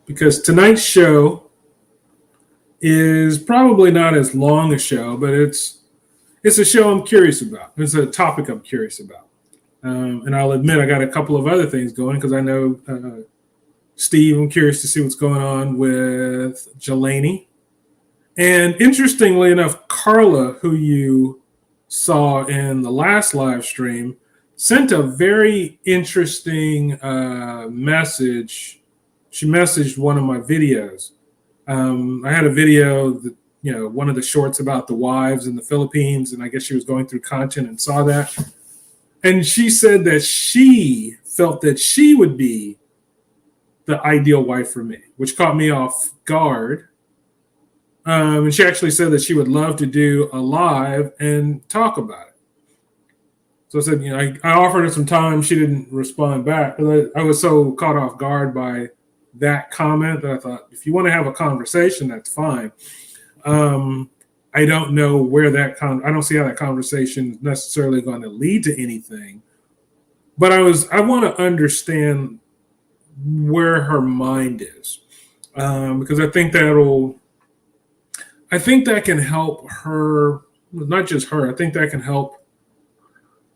because tonight's show is probably not as long a show, but it's a show I'm curious about. It's a topic I'm curious about. And I'll admit I got a couple of other things going because I know Steve, I'm curious to see what's going on with Jelani. And interestingly enough, Carla, who you saw in the last live stream, sent a very interesting message. She messaged one of my videos. I had a video that, one of the shorts about the wives in the Philippines, and I guess she was going through content and saw that. And she said that she felt that she would be the ideal wife for me, which caught me off guard. And she actually said that she would love to do a live and talk about it. So I said, I offered her some time. She didn't respond back. I was so caught off guard by that comment that I thought, if you want to have a conversation, that's fine. I don't know where I don't see how that conversation is necessarily going to lead to anything. But I want to understand where her mind is, because I think that can help her, not just her. I think that can help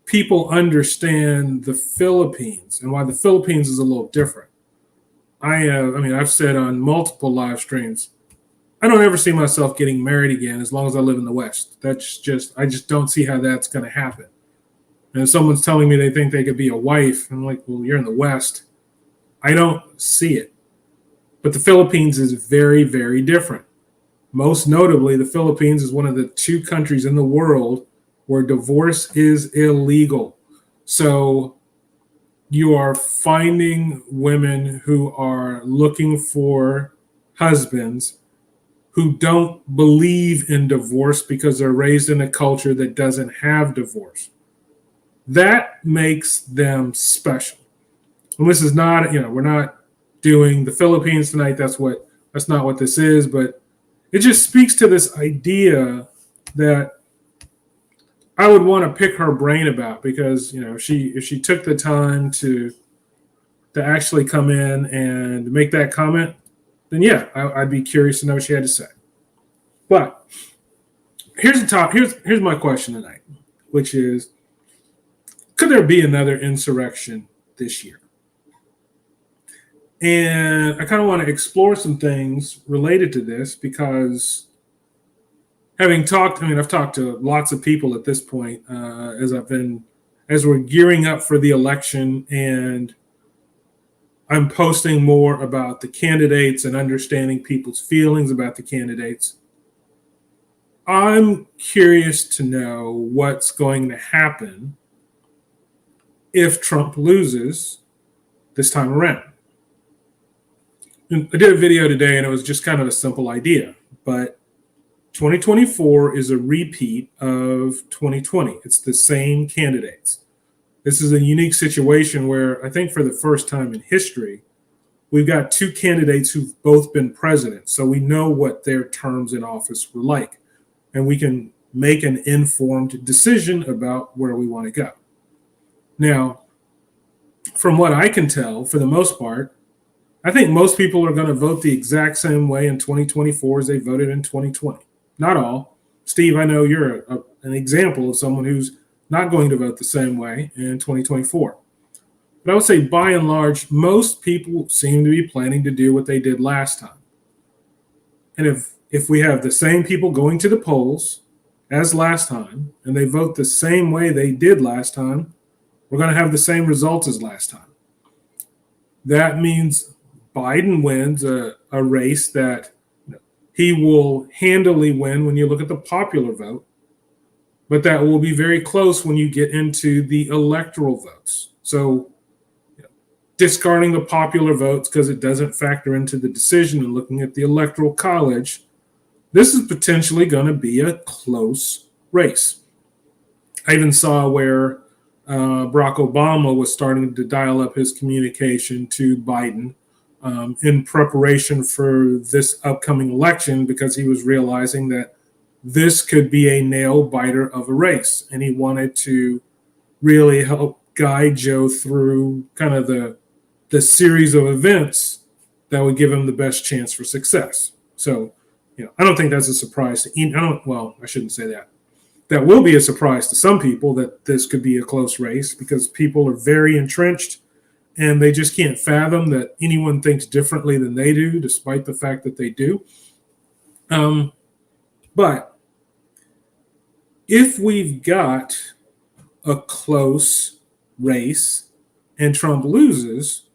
people understand the Philippines and why the Philippines is a little different. I've said on multiple live streams, I don't ever see myself getting married again as long as I live in the West. I just don't see how that's going to happen. And if someone's telling me they think they could be a wife, I'm like, well, you're in the West. I don't see it. But the Philippines is very, very different. Most notably, the Philippines is one of the 2 countries in the world where divorce is illegal. So you are finding women who are looking for husbands who don't believe in divorce because they're raised in a culture that doesn't have divorce. That makes them special. And this is not, we're not doing the Philippines tonight. That's not what this is, but it just speaks to this idea that I would want to pick her brain about, because, if she took the time to actually come in and make that comment, then yeah, I'd be curious to know what she had to say. But here's my question tonight, which is, could there be another insurrection this year? And I kind of want to explore some things related to this, because I've talked to lots of people at this point, as we're gearing up for the election, and I'm posting more about the candidates and understanding people's feelings about the candidates. I'm curious to know what's going to happen if Trump loses this time around. And I did a video today, and it was just kind of a simple idea, but 2024 is a repeat of 2020. It's the same candidates. This is a unique situation where I think for the first time in history, we've got 2 candidates who've both been president. So we know what their terms in office were like, and we can make an informed decision about where we want to go. Now, from what I can tell, for the most part, I think most people are going to vote the exact same way in 2024 as they voted in 2020. Not all. Steve, I know you're an example of someone who's not going to vote the same way in 2024. But I would say, by and large, most people seem to be planning to do what they did last time. And if we have the same people going to the polls as last time, and they vote the same way they did last time, we're going to have the same results as last time. That means Biden wins a race that he will handily win when you look at the popular vote, but that will be very close when you get into the electoral votes. So discarding the popular votes because it doesn't factor into the decision and looking at the electoral college, this is potentially going to be a close race. I even saw where Barack Obama was starting to dial up his communication to Biden in preparation for this upcoming election, because he was realizing that this could be a nail biter of a race. And he wanted to really help guide Joe through kind of the the series of events that would give him the best chance for success. So, I don't think that's a surprise to I shouldn't say that. That will be a surprise to some people that this could be a close race, because people are very entrenched and they just can't fathom that anyone thinks differently than they do, despite the fact that they do. But if we've got a close race and Trump loses,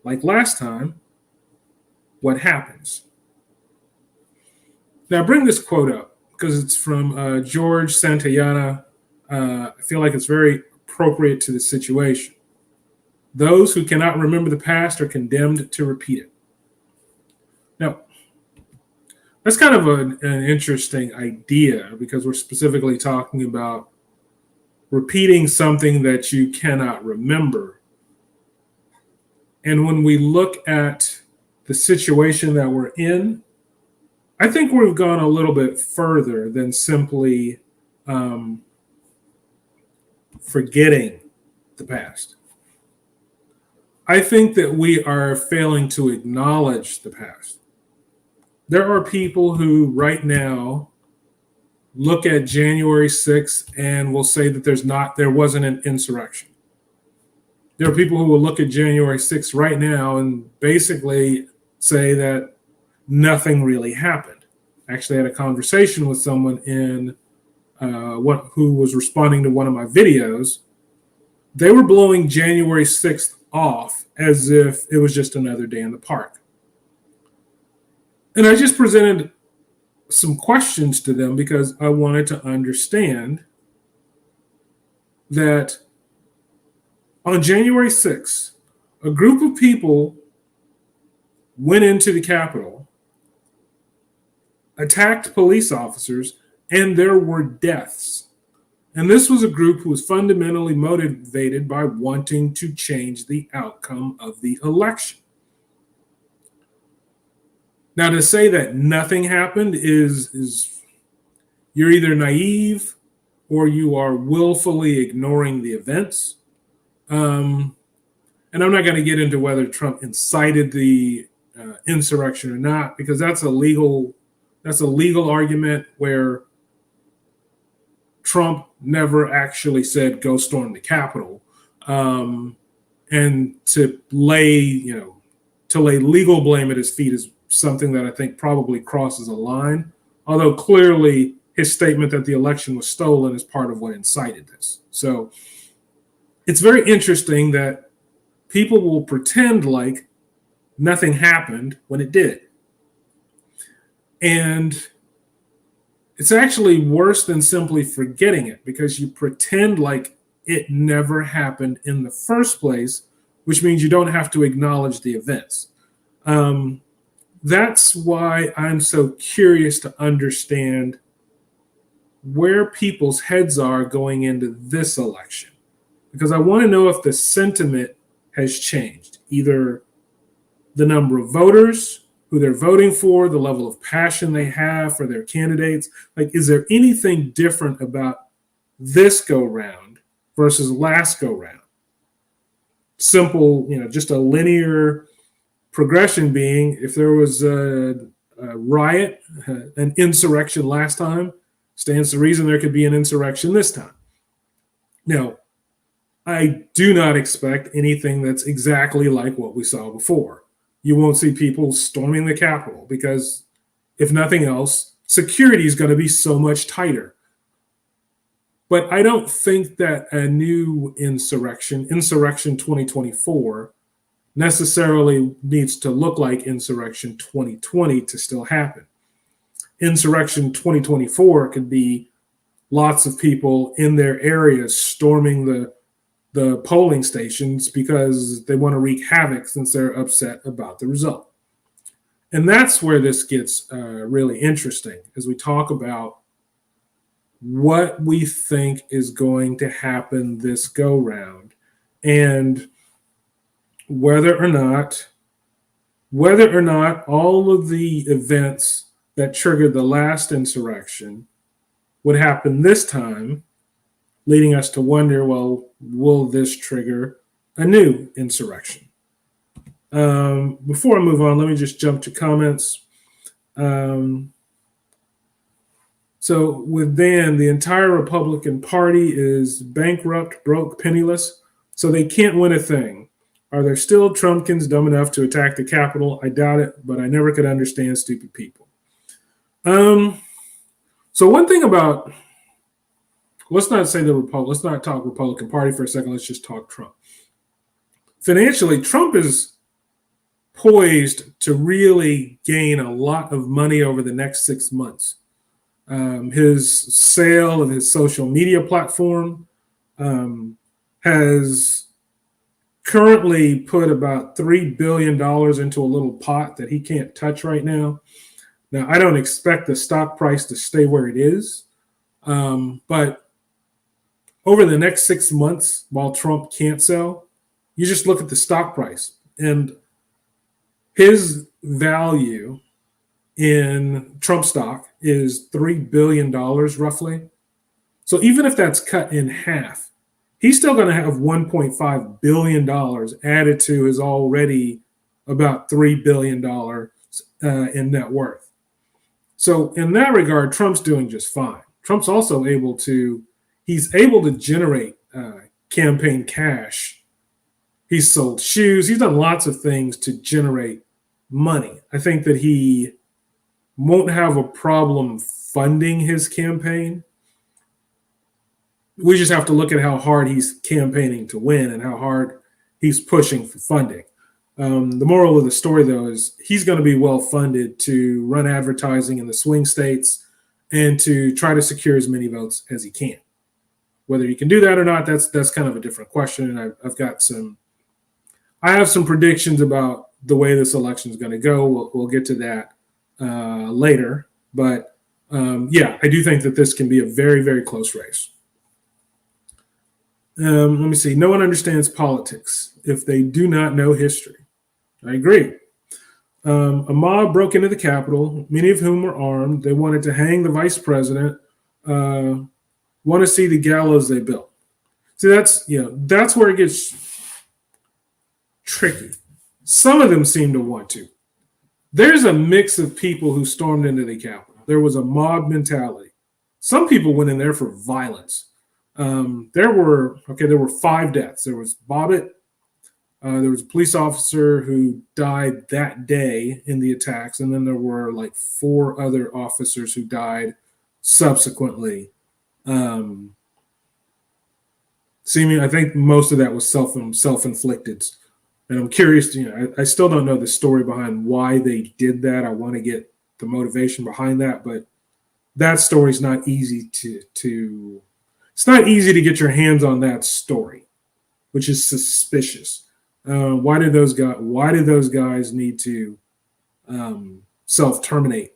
like last time, what happens? Now, I bring this quote up because it's from George Santayana. I feel like it's very appropriate to the situation. Those who cannot remember the past are condemned to repeat it. Now, that's kind of an interesting idea, because we're specifically talking about repeating something that you cannot remember. And when we look at the situation that we're in, I think we've gone a little bit further than simply forgetting the past. I think that we are failing to acknowledge the past. There are people who right now look at January 6th and will say that there wasn't an insurrection. There are people who will look at January 6th right now and basically say that nothing really happened. I actually had a conversation with someone who was responding to one of my videos. They were blowing January 6th off as if it was just another day in the park. And I just presented some questions to them because I wanted to understand that on January 6th, a group of people went into the Capitol, attacked police officers, and there were deaths. And this was a group who was fundamentally motivated by wanting to change the outcome of the election. Now, to say that nothing happened is you're either naive or you are willfully ignoring the events. And I'm not going to get into whether Trump incited the insurrection or not, because that's a legal argument where Trump never actually said go storm the Capitol. And to lay legal blame at his feet is something that I think probably crosses a line, although clearly his statement that the election was stolen is part of what incited this. So it's very interesting that people will pretend like nothing happened when it did. And it's actually worse than simply forgetting it, because you pretend like it never happened in the first place, which means you don't have to acknowledge the events. That's why I'm so curious to understand where people's heads are going into this election, because I want to know if the sentiment has changed, either the number of voters, who they're voting for, the level of passion they have for their candidates. Like, is there anything different about this go round versus last go round? Simple, just a linear progression being, if there was a riot, an insurrection last time, stands to reason there could be an insurrection this time. Now, I do not expect anything that's exactly like what we saw before. You won't see people storming the Capitol because, if nothing else, security is going to be so much tighter. But I don't think that a new Insurrection 2024, necessarily needs to look like Insurrection 2020 to still happen. Insurrection 2024 could be lots of people in their areas storming the polling stations because they want to wreak havoc since they're upset about the result. And that's where this gets really interesting, as we talk about what we think is going to happen this go round, and whether or not all of the events that triggered the last insurrection would happen this time, leading us to wonder, well, will this trigger a new insurrection? Before I move on, let me just jump to comments. So with Dan, the entire Republican Party is bankrupt, broke, penniless, so they can't win a thing. Are there still Trumpkins dumb enough to attack the Capitol? I doubt it, but I never could understand stupid people. So one thing about, let's not talk Republican Party for a second. Let's just talk Trump. Financially, Trump is poised to really gain a lot of money over the next 6 months. His sale of his social media platform has currently put about $3 billion into a little pot that he can't touch right now. Now, I don't expect the stock price to stay where it is, but over the next 6 months, while Trump can't sell, you just look at the stock price, and his value in Trump stock is $3 billion roughly. So even if that's cut in half, he's still going to have $1.5 billion added to his already about $3 billion in net worth. So in that regard, Trump's doing just fine. Trump's also able to generate campaign cash. He's sold shoes. He's done lots of things to generate money. I think that he won't have a problem funding his campaign. We just have to look at how hard he's campaigning to win and how hard he's pushing for funding. The moral of the story, though, is he's going to be well funded to run advertising in the swing states and to try to secure as many votes as he can. Whether he can do that or not, that's kind of a different question. And I have some predictions about the way this election is going to go. We'll get to that later. But yeah, I do think that this can be a very, very close race. Let me see. No one understands politics if they do not know history. I agree. A mob broke into the Capitol, many of whom were armed. They wanted to hang the vice president, want to see the gallows they built. See, that's where it gets tricky. Some of them seem to want to. There's a mix of people who stormed into the Capitol. There was a mob mentality. Some people went in there for violence. There were 5 deaths. There was Bobbitt. There was a police officer who died that day in the attacks, and then there were like 4 other officers who died subsequently. I think most of that was self-inflicted. And I'm curious, I still don't know the story behind why they did that. I want to get the motivation behind that, but that story's not easy it's not easy to get your hands on that story, which is suspicious. Why did those guys need to self-terminate?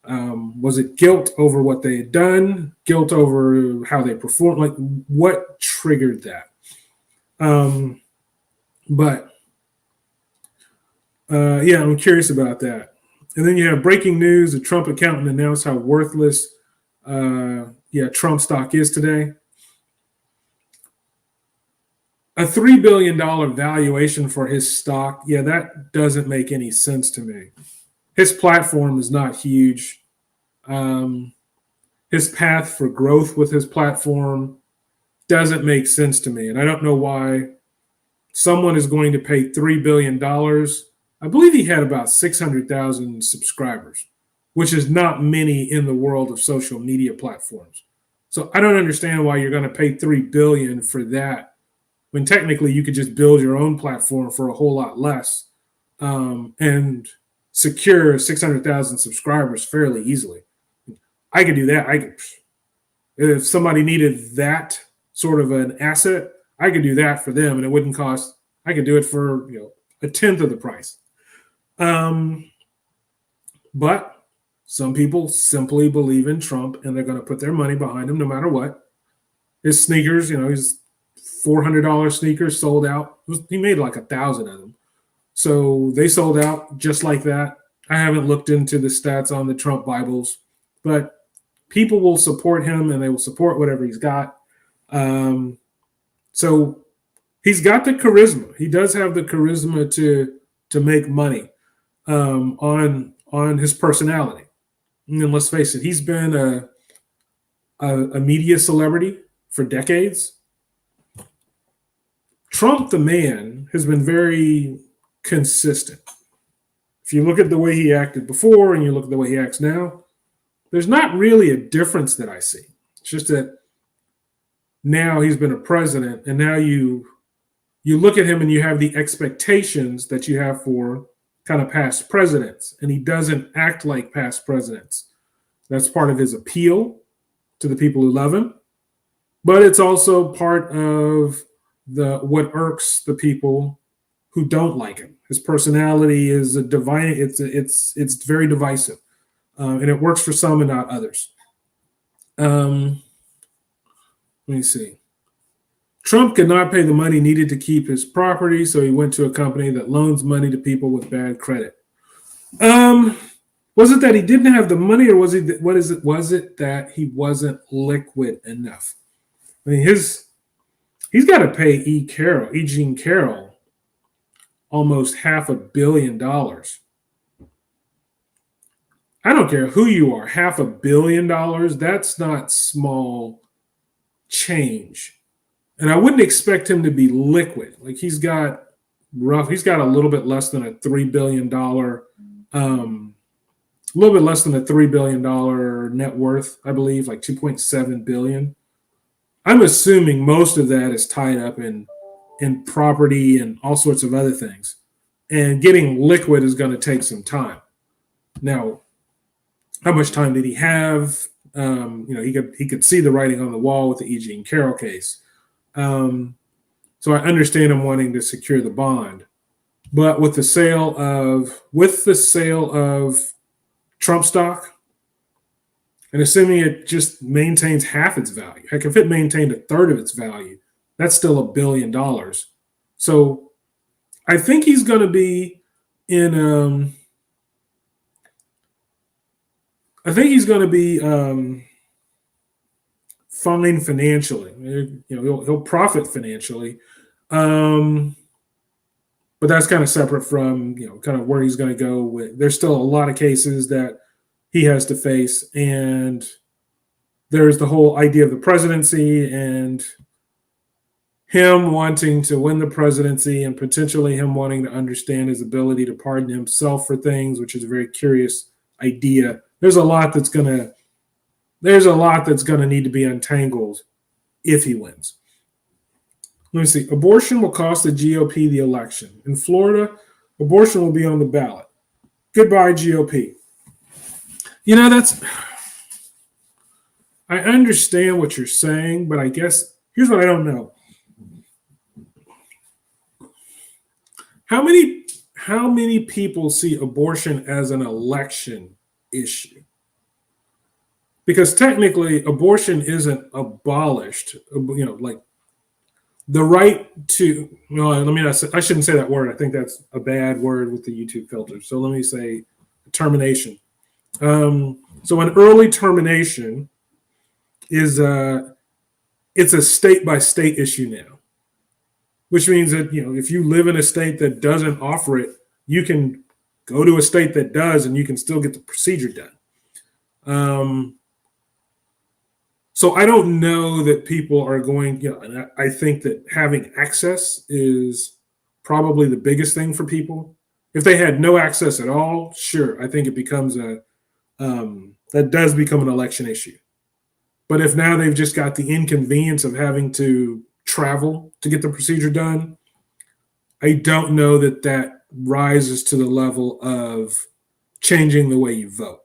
Was it guilt over what they had done? Guilt over how they performed? Like, what triggered that? Yeah, I'm curious about that. And then you have breaking news: a Trump accountant announced how worthless Trump stock is today. A $3 billion valuation for his stock, that doesn't make any sense to me. His platform is not huge. His path for growth with his platform doesn't make sense to me. And I don't know why someone is going to pay $3 billion. I believe he had about 600,000 subscribers, which is not many in the world of social media platforms. So I don't understand why you're going to pay $3 billion for that, when technically you could just build your own platform for a whole lot less and secure 600,000 subscribers fairly easily. I could do that. If somebody needed that sort of an asset, I could do that for them, and it wouldn't cost. I could do it for a tenth of the price. But some people simply believe in Trump, and they're going to put their money behind him no matter what. His sneakers, his $400 sneakers sold out. He made like 1,000 of them. So they sold out just like that. I haven't looked into the stats on the Trump Bibles, but people will support him and they will support whatever he's got. So he's got the charisma. He does have the charisma to to make money on his personality. And let's face it, he's been a media celebrity for decades. Trump, the man, has been very consistent. If you look at the way he acted before and you look at the way he acts now, there's not really a difference that I see. It's just that now he's been a president, and now you look at him and you have the expectations that you have for kind of past presidents, and he doesn't act like past presidents. That's part of his appeal to the people who love him, but it's also part of what irks the people who don't like him. His personality is it's very divisive, and it works for some and not others. Let me see. Trump could not pay the money needed to keep his property, so he went to a company that loans money to people with bad credit. Was it that he didn't have the money, or was it that he wasn't liquid enough? I mean, he's got to pay E. Jean Carroll almost $500 million. I don't care who you are, $500 million, that's not small change. And I wouldn't expect him to be liquid. Like he's got a little bit less than a $3 billion, net worth, I believe, like 2.7 billion. I'm assuming most of that is tied up in property and all sorts of other things. And getting liquid is going to take some time. Now, how much time did he have? He could see the writing on the wall with the E. Jean Carroll case. So I understand him wanting to secure the bond, but with the sale of Trump stock, and assuming it just maintains half its value, heck, if it maintained a third of its value, that's still $1 billion. So I think he's going to be fine financially. He'll profit financially, but that's kind of separate from kind of where he's going to go with. There's still a lot of cases that he has to face, and there's the whole idea of the presidency and him wanting to win the presidency, and potentially him wanting to understand his ability to pardon himself for things, which is a very curious idea. There's a lot that's going to need to be untangled if he wins. Let me see. Abortion will cost the GOP the election. In Florida, abortion will be on the ballot. Goodbye, GOP. I understand what you're saying, but I guess here's what I don't know. How many people see abortion as an election issue? Because technically, abortion isn't abolished. Like the right to. I shouldn't say that word. I think that's a bad word with the YouTube filter. So let me say termination. So an early termination is it's a state by state issue now, which means that if you live in a state that doesn't offer it, you can go to a state that does, and you can still get the procedure done. So I don't know that people are going, and I think that having access is probably the biggest thing for people. If they had no access at all, sure, I think it becomes that does become an election issue. But if now they've just got the inconvenience of having to travel to get the procedure done, I don't know that rises to the level of changing the way you vote.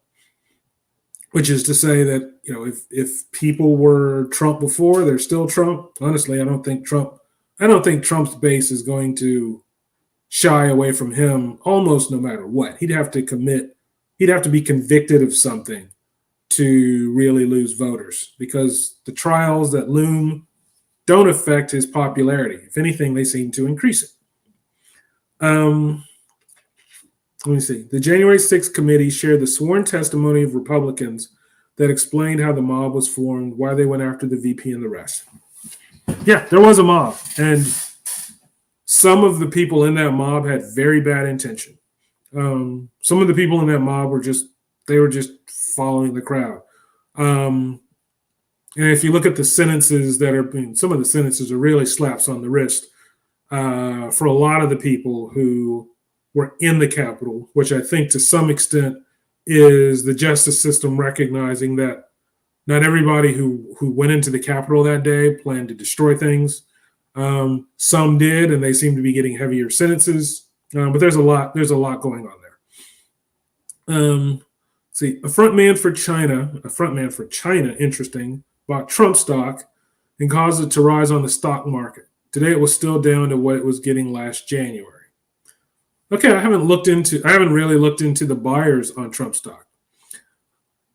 Which is to say that, if people were Trump before, they're still Trump. Honestly, I don't think Trump's base is going to shy away from him almost no matter what. He'd have to be convicted of something to really lose voters, because the trials that loom don't affect his popularity. If anything, they seem to increase it. Let me see. The January 6th committee shared the sworn testimony of Republicans that explained how the mob was formed, why they went after the VP and the rest. Yeah, there was a mob. And some of the people in that mob had very bad intention. Some of the people in that mob were just following the crowd. And if you look at the sentences that are being, some of the sentences are really slaps on the wrist for a lot of the people who were in the Capitol, which I think to some extent is the justice system recognizing that not everybody who went into the Capitol that day planned to destroy things. Some did, and they seem to be getting heavier sentences. But there's a lot going on there. See, a frontman for China, interesting, bought Trump stock and caused it to rise on the stock market. Today it was still down to what it was getting last January. Okay, I haven't really looked into the buyers on Trump stock.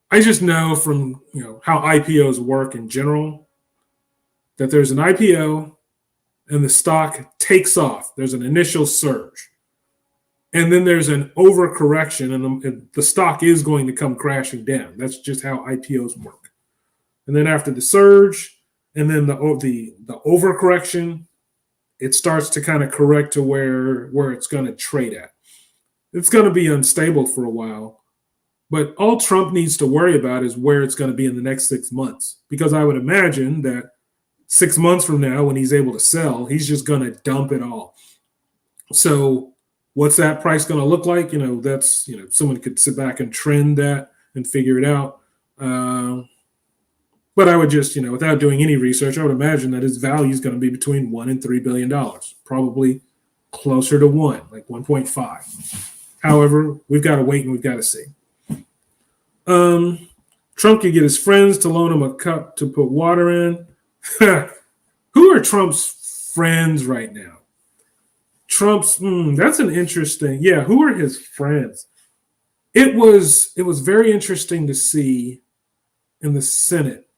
I just know from how IPOs work in general that there's an IPO and the stock takes off. There's an initial surge. And then there's an overcorrection, and the stock is going to come crashing down. That's just how IPOs work. And then after the surge, and then the overcorrection, it starts to kind of correct to where it's going to trade at. It's going to be unstable for a while, but all Trump needs to worry about is where it's going to be in the next 6 months. Because I would imagine that 6 months from now, when he's able to sell, he's just going to dump it all. So what's that price going to look like? That's, someone could sit back and trend that and figure it out. But I would just, without doing any research, I would imagine that his value is going to be between $1 and $3 billion, probably closer to 1, like 1.5. However, we've got to wait and we've got to see. Trump could get his friends to loan him a cup to put water in. Who are Trump's friends right now? That's an interesting, who are his friends? It was very interesting to see in the Senate,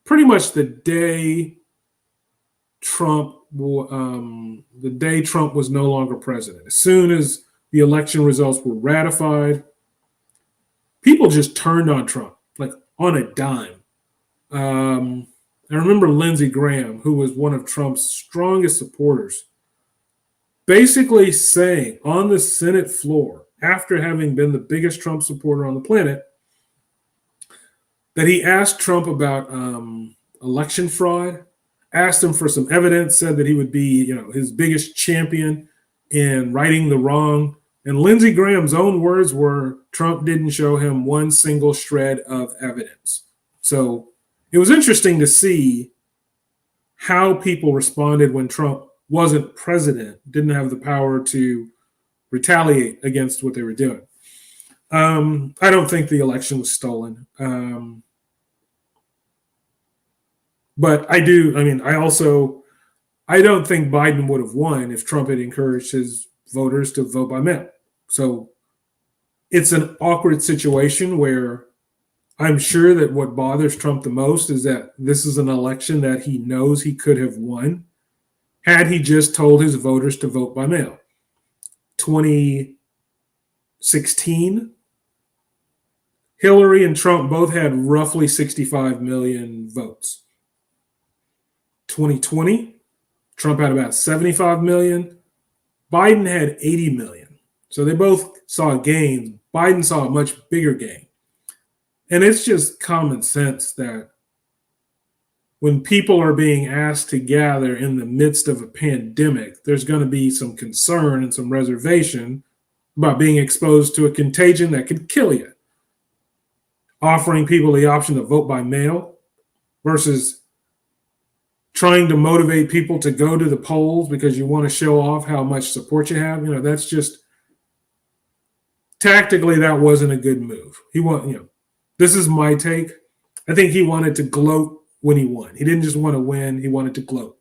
pretty much the day Trump was no longer president. As soon as the election results were ratified, people just turned on Trump, like on a dime. I remember Lindsey Graham, who was one of Trump's strongest supporters, basically saying on the Senate floor, after having been the biggest Trump supporter on the planet, that he asked Trump about election fraud, asked him for some evidence, said that he would be, his biggest champion in righting the wrong. And Lindsey Graham's own words were, Trump didn't show him one single shred of evidence. So it was interesting to see how people responded when Trump wasn't president, didn't have the power to retaliate against what they were doing. I don't think the election was stolen. But I don't think Biden would have won if Trump had encouraged his voters to vote by mail. So it's an awkward situation where I'm sure that what bothers Trump the most is that this is an election that he knows he could have won had he just told his voters to vote by mail. 2016, Hillary and Trump both had roughly 65 million votes. 2020, Trump had about 75 million. Biden had 80 million. So they both saw gains. Biden saw a much bigger gain. And it's just common sense that when people are being asked to gather in the midst of a pandemic, there's going to be some concern and some reservation about being exposed to a contagion that could kill you. Offering people the option to vote by mail versus trying to motivate people to go to the polls because you want to show off how much support you have, that's just tactically that wasn't a good move. This is my take. I think he wanted to gloat when he won. He didn't just want to win, he wanted to gloat.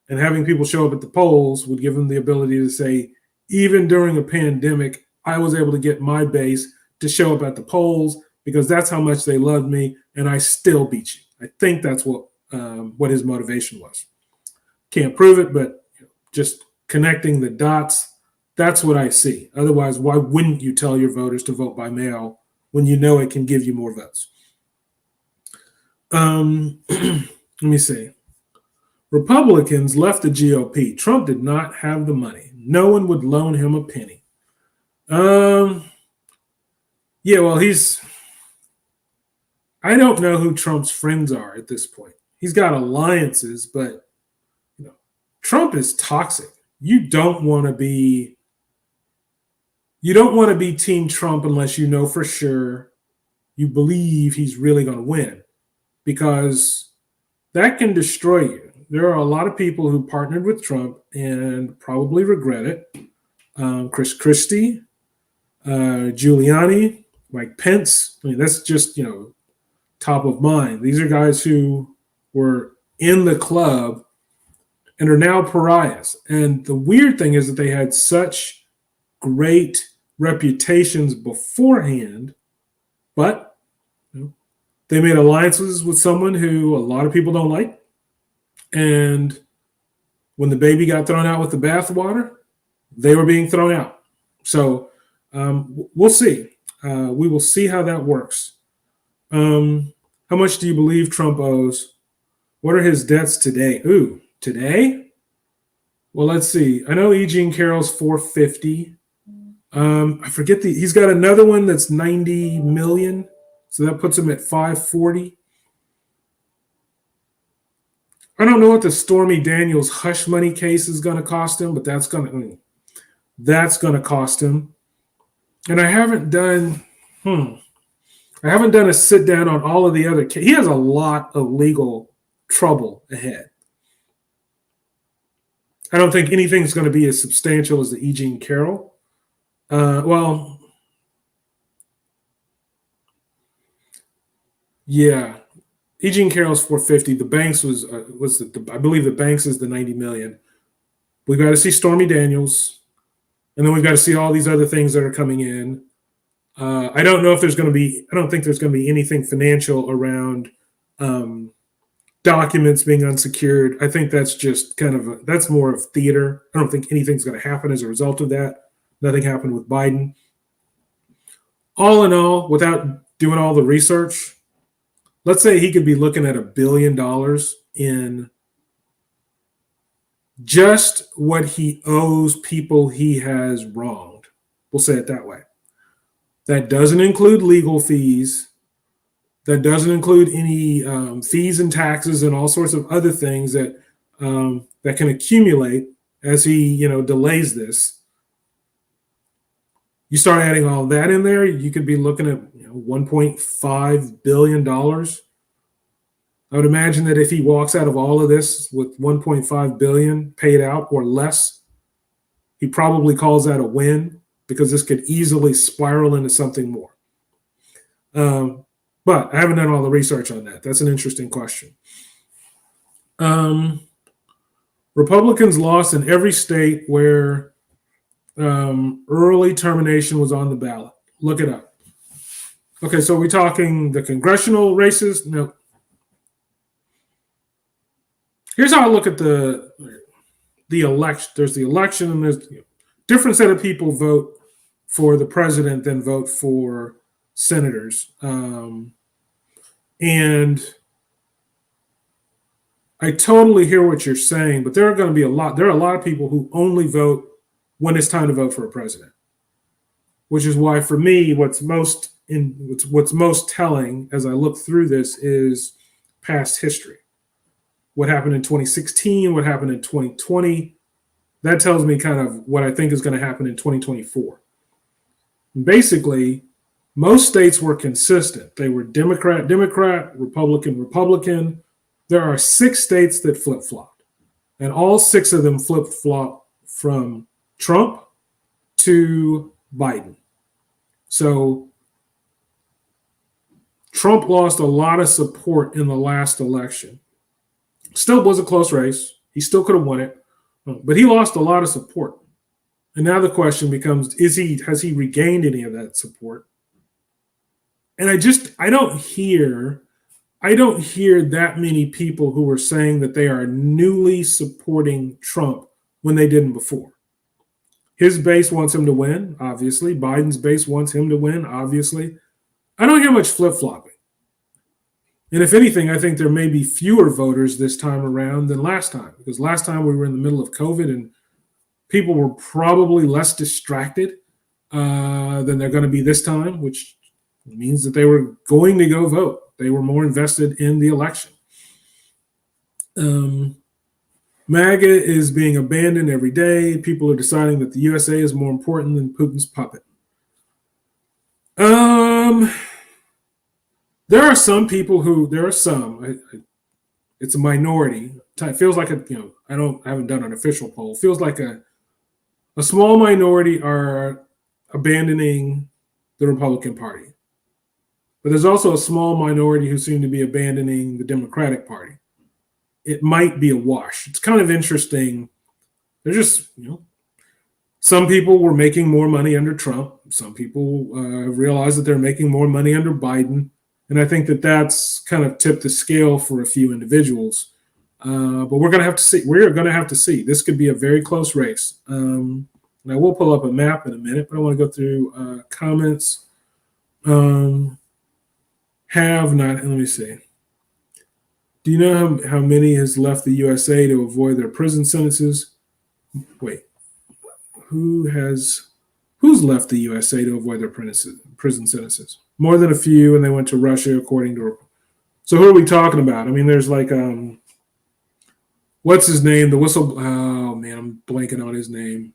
And having people show up at the polls would give him the ability to say, even during a pandemic, I was able to get my base to show up at the polls because that's how much they loved me, and I still beat you. I think that's what his motivation was. Can't prove it, but just connecting the dots, that's what I see. Otherwise, why wouldn't you tell your voters to vote by mail when you know it can give you more votes? Let me see. Republicans left the GOP. Trump did not have the money. No one would loan him a penny. Yeah, well, I don't know who Trump's friends are at this point. He's got alliances, but Trump is toxic. You don't want to be Team Trump unless you know for sure you believe he's really going to win, because that can destroy you. There are a lot of people who partnered with Trump and probably regret it. Chris Christie, Giuliani, Mike Pence. I mean, that's just, top of mind. These are guys who were in the club and are now pariahs. And the weird thing is that they had such great reputations beforehand, but they made alliances with someone who a lot of people don't like. And when the baby got thrown out with the bathwater, they were being thrown out. So we'll see. We will see how that works. How much do you believe Trump owes? What are his debts today? Ooh, today? Well, let's see. I know E. Jean Carroll's 450. I forget he's got another one that's 90 million. So that puts him at 540. I don't know what the Stormy Daniels hush money case is going to cost him, but that's going to cost him. And I haven't done a sit down on all of the other cases. He has a lot of legal trouble ahead. I don't think anything's going to be as substantial as the E. Jean Carroll. Yeah. E. Jean Carroll's 450. The Banks I believe the Banks is the 90 million. We've got to see Stormy Daniels, and then we've got to see all these other things that are coming in. I don't think there's going to be anything financial around documents being unsecured. I think that's just that's more of theater. I don't think anything's going to happen as a result of that. Nothing happened with Biden. All in all, without doing all the research, let's say he could be looking at $1 billion in just what he owes people he has wronged. We'll say it that way. That doesn't include legal fees. That doesn't include any fees and taxes and all sorts of other things that can accumulate as he, delays this. You start adding all that in there, you could be looking at $1.5 billion. I would imagine that if he walks out of all of this with $1.5 billion paid out or less, he probably calls that a win, because this could easily spiral into something more. But I haven't done all the research on that. That's an interesting question. Republicans lost in every state where early termination was on the ballot. Look it up. Okay, so are we talking the congressional races? No. Here's how I look at the election. There's the election, and there's different set of people vote for the president than vote for senators. And I totally hear what you're saying, but there are a lot of people who only vote when it's time to vote for a president, which is why for me, what's most telling as I look through this is past history. What happened in 2016, what happened in 2020, that tells me kind of what I think is going to happen in 2024. Basically, most states were consistent. They were Democrat, Republican, Republican. There are 6 states that flip-flopped, and all 6 of them flip-flopped from Trump to Biden. So Trump lost a lot of support in the last election. Still was a close race. He still could have won it, but he lost a lot of support. And now the question becomes, has he regained any of that support? And I don't hear that many people who are saying that they are newly supporting Trump when they didn't before. His base wants him to win, obviously. Biden's base wants him to win, obviously. I don't hear much flip-flopping. And if anything, I think there may be fewer voters this time around than last time, because last time we were in the middle of COVID and people were probably less distracted than they're going to be this time, which means that they were going to go vote. They were more invested in the election. MAGA is being abandoned every day. People are deciding that the USA is more important than Putin's puppet. There are some people who, it's a minority. It feels like I haven't done an official poll. It feels like a small minority are abandoning the Republican Party. But there's also a small minority who seem to be abandoning the Democratic Party. It might be a wash. It's kind of interesting. There's just, some people were making more money under Trump. Some people realized that they're making more money under Biden. And I think that that's kind of tipped the scale for a few individuals. But we're going to have to see. We're going to have to see. This could be a very close race. And I will pull up a map in a minute, but I want to go through comments. Let me see. Do you know how many has left the USA to avoid their prison sentences? Wait, who's left the USA to avoid their prison sentences? More than a few, and they went to Russia, according to. So who are we talking about? I mean, there's like what's his name? The whistle. Oh man, I'm blanking on his name.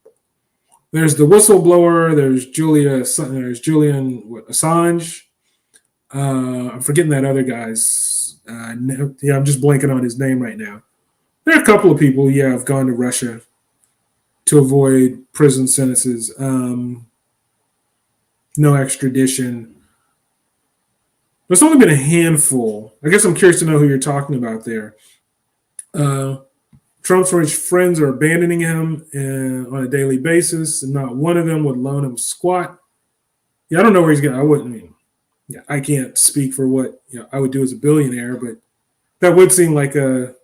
There's the whistleblower. There's Julian Assange. I'm forgetting that other guy's. I'm just blanking on his name right now. There are a couple of people, have gone to Russia to avoid prison sentences. No extradition. There's only been a handful. I guess I'm curious to know who you're talking about there. Trump's rich friends are abandoning him on a daily basis, and not one of them would loan him squat. I don't know where he's going. I can't speak for what I would do as a billionaire, but that would seem like it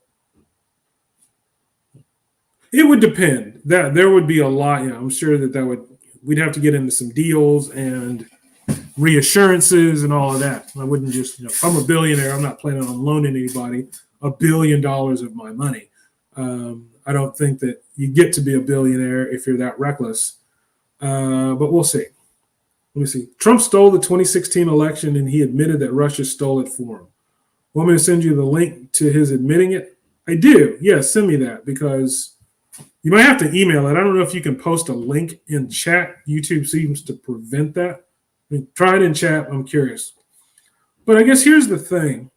would depend. That there would be a lot. I'm sure we'd have to get into some deals and reassurances and all of that. I wouldn't just, if I'm a billionaire, I'm not planning on loaning anybody $1 billion of my money. I don't think that you get to be a billionaire if you're that reckless. But we'll see. Let me see. Trump stole the 2016 election and he admitted that Russia stole it for him. Want me to send you the link to his admitting it? I do. Yes, send me that, because you might have to email it. I don't know if you can post a link in chat. YouTube seems to prevent that. Try it in chat. I'm curious. But I guess here's the thing.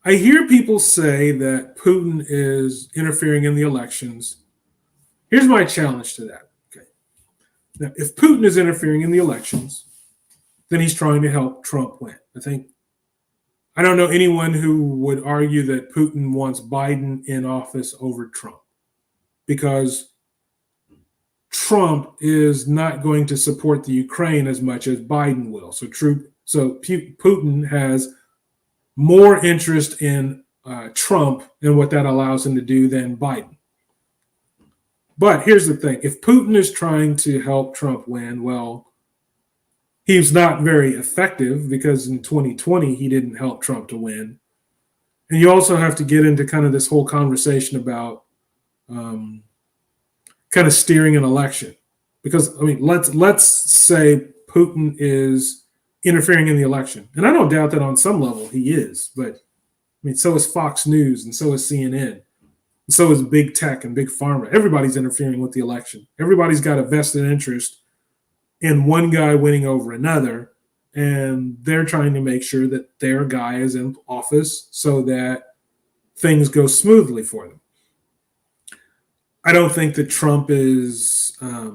I hear people say that Putin is interfering in the elections. Here's my challenge to that. Now, if Putin is interfering in the elections, then he's trying to help Trump win. I don't know anyone who would argue that Putin wants Biden in office over Trump, because Trump is not going to support the Ukraine as much as Biden will. So Putin has more interest in Trump and what that allows him to do than Biden. But here's the thing. If Putin is trying to help Trump win, well, he's not very effective, because in 2020, he didn't help Trump to win. And you also have to get into kind of this whole conversation about kind of steering an election. Because, let's say Putin is interfering in the election. And I don't doubt that on some level he is. But, so is Fox News, and so is CNN. So is big tech and big pharma. Everybody's interfering with the election. Everybody's got a vested interest in one guy winning over another, and they're trying to make sure that their guy is in office so that things go smoothly for them. I don't think that Trump is I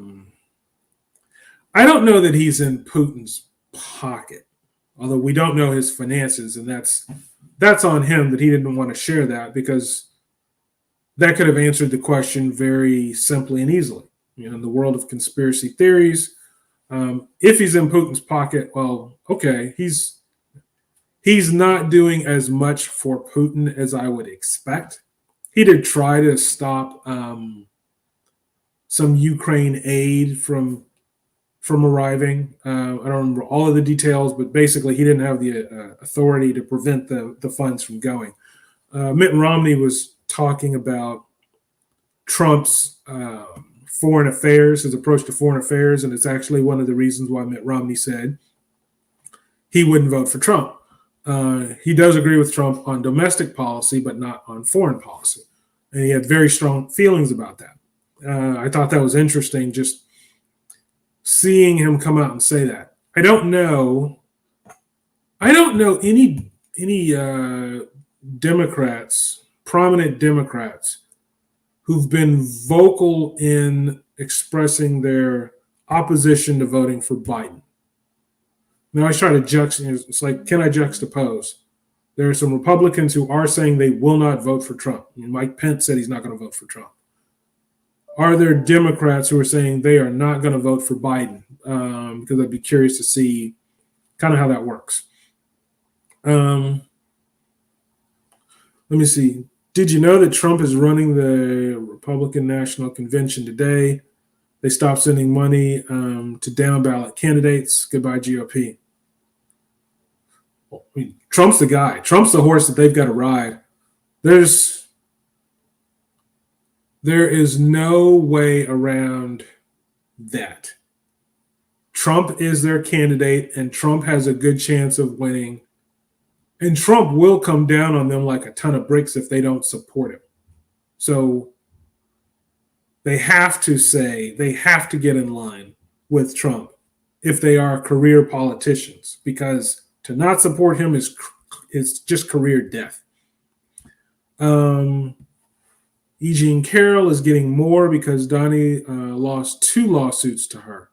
don't know that he's in Putin's pocket, although we don't know his finances, and that's on him that he didn't want to share that, because that could have answered the question very simply and easily. In the world of conspiracy theories, if he's in Putin's pocket, well, okay, he's not doing as much for Putin as I would expect. He did try to stop some Ukraine aid from from arriving. I don't remember all of the details, but basically he didn't have the authority to prevent the funds from going. Mitt Romney was talking about Trump's foreign affairs, his approach to foreign affairs, and it's actually one of the reasons why Mitt Romney said he wouldn't vote for Trump. He does agree with Trump on domestic policy, but not on foreign policy. And he had very strong feelings about that. I thought that was interesting, just seeing him come out and say that. I don't know any Democrats, prominent Democrats, who've been vocal in expressing their opposition to voting for Biden. Now I try to juxtapose. It's like, can I juxtapose? There are some Republicans who are saying they will not vote for Trump. I mean, Mike Pence said he's not going to vote for Trump. Are there Democrats who are saying they are not going to vote for Biden? Because I'd be curious to see kind of how that works. Let me see. Did you know that Trump is running the Republican National Convention today? They stopped sending money to down ballot candidates. Goodbye, GOP. I mean, Trump's the guy. Trump's the horse that they've got to ride. There is no way around that. Trump is their candidate, and Trump has a good chance of winning. And Trump will come down on them like a ton of bricks if they don't support him. So they have to get in line with Trump if they are career politicians, because to not support him is just career death. E. Jean Carroll is getting more because Donnie lost 2 lawsuits to her.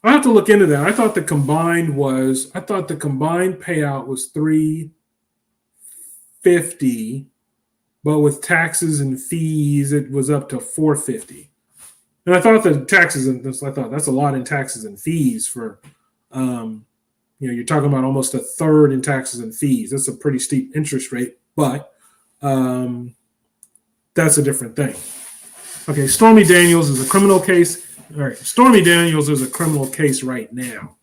I have to look into that. I thought the combined payout was $350, but with taxes and fees, it was up to $450. And I thought that's a lot in taxes and fees for, you're talking about almost a third in taxes and fees. That's a pretty steep interest rate, but that's a different thing. Okay, Stormy Daniels is a criminal case. All right, Stormy Daniels is a criminal case right now.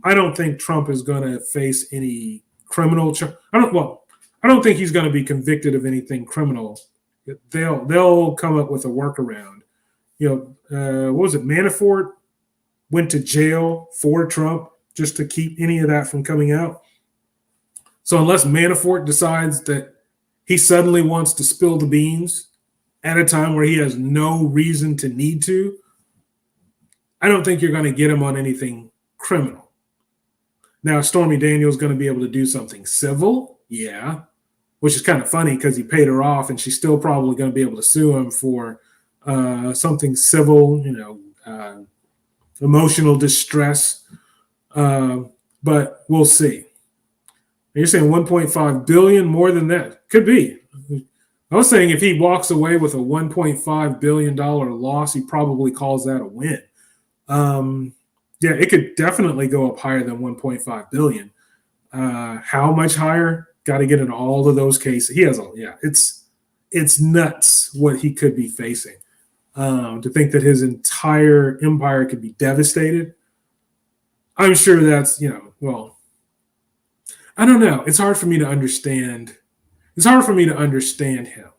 I don't think Trump is going to face any criminal. I don't think he's going to be convicted of anything criminal. They'll come up with a workaround. What was it? Manafort went to jail for Trump just to keep any of that from coming out. So unless Manafort decides that he suddenly wants to spill the beans at a time where he has no reason to need to, I don't think you're going to get him on anything criminal. Now, Stormy Daniels is going to be able to do something civil, yeah, which is kind of funny because he paid her off and she's still probably going to be able to sue him for something civil, emotional distress. But we'll see. You're saying $1.5 billion, more than that? Could be. I was saying if he walks away with a $1.5 billion loss, he probably calls that a win. It could definitely go up higher than $1.5 billion. How much higher? Got to get in all of those cases. It's nuts what he could be facing. To think that his entire empire could be devastated. I'm sure that's, I don't know. It's hard for me to understand. It's hard for me to understand him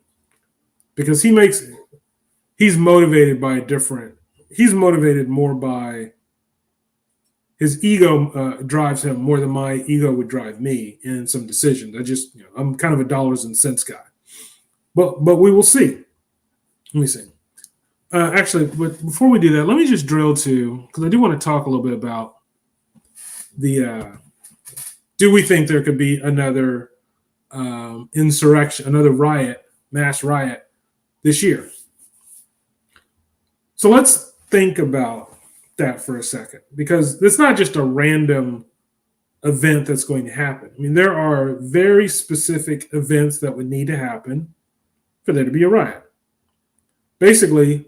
because he's motivated more by his ego drives him more than my ego would drive me in some decisions. I'm kind of a dollars and cents guy, but we will see. Let me see. Actually, but before we do that, let me just drill to, because I do want to talk a little bit about do we think there could be another insurrection, another mass riot this year? So let's think about that for a second, because it's not just a random event that's going to happen. I mean, there are very specific events that would need to happen for there to be a riot. Basically,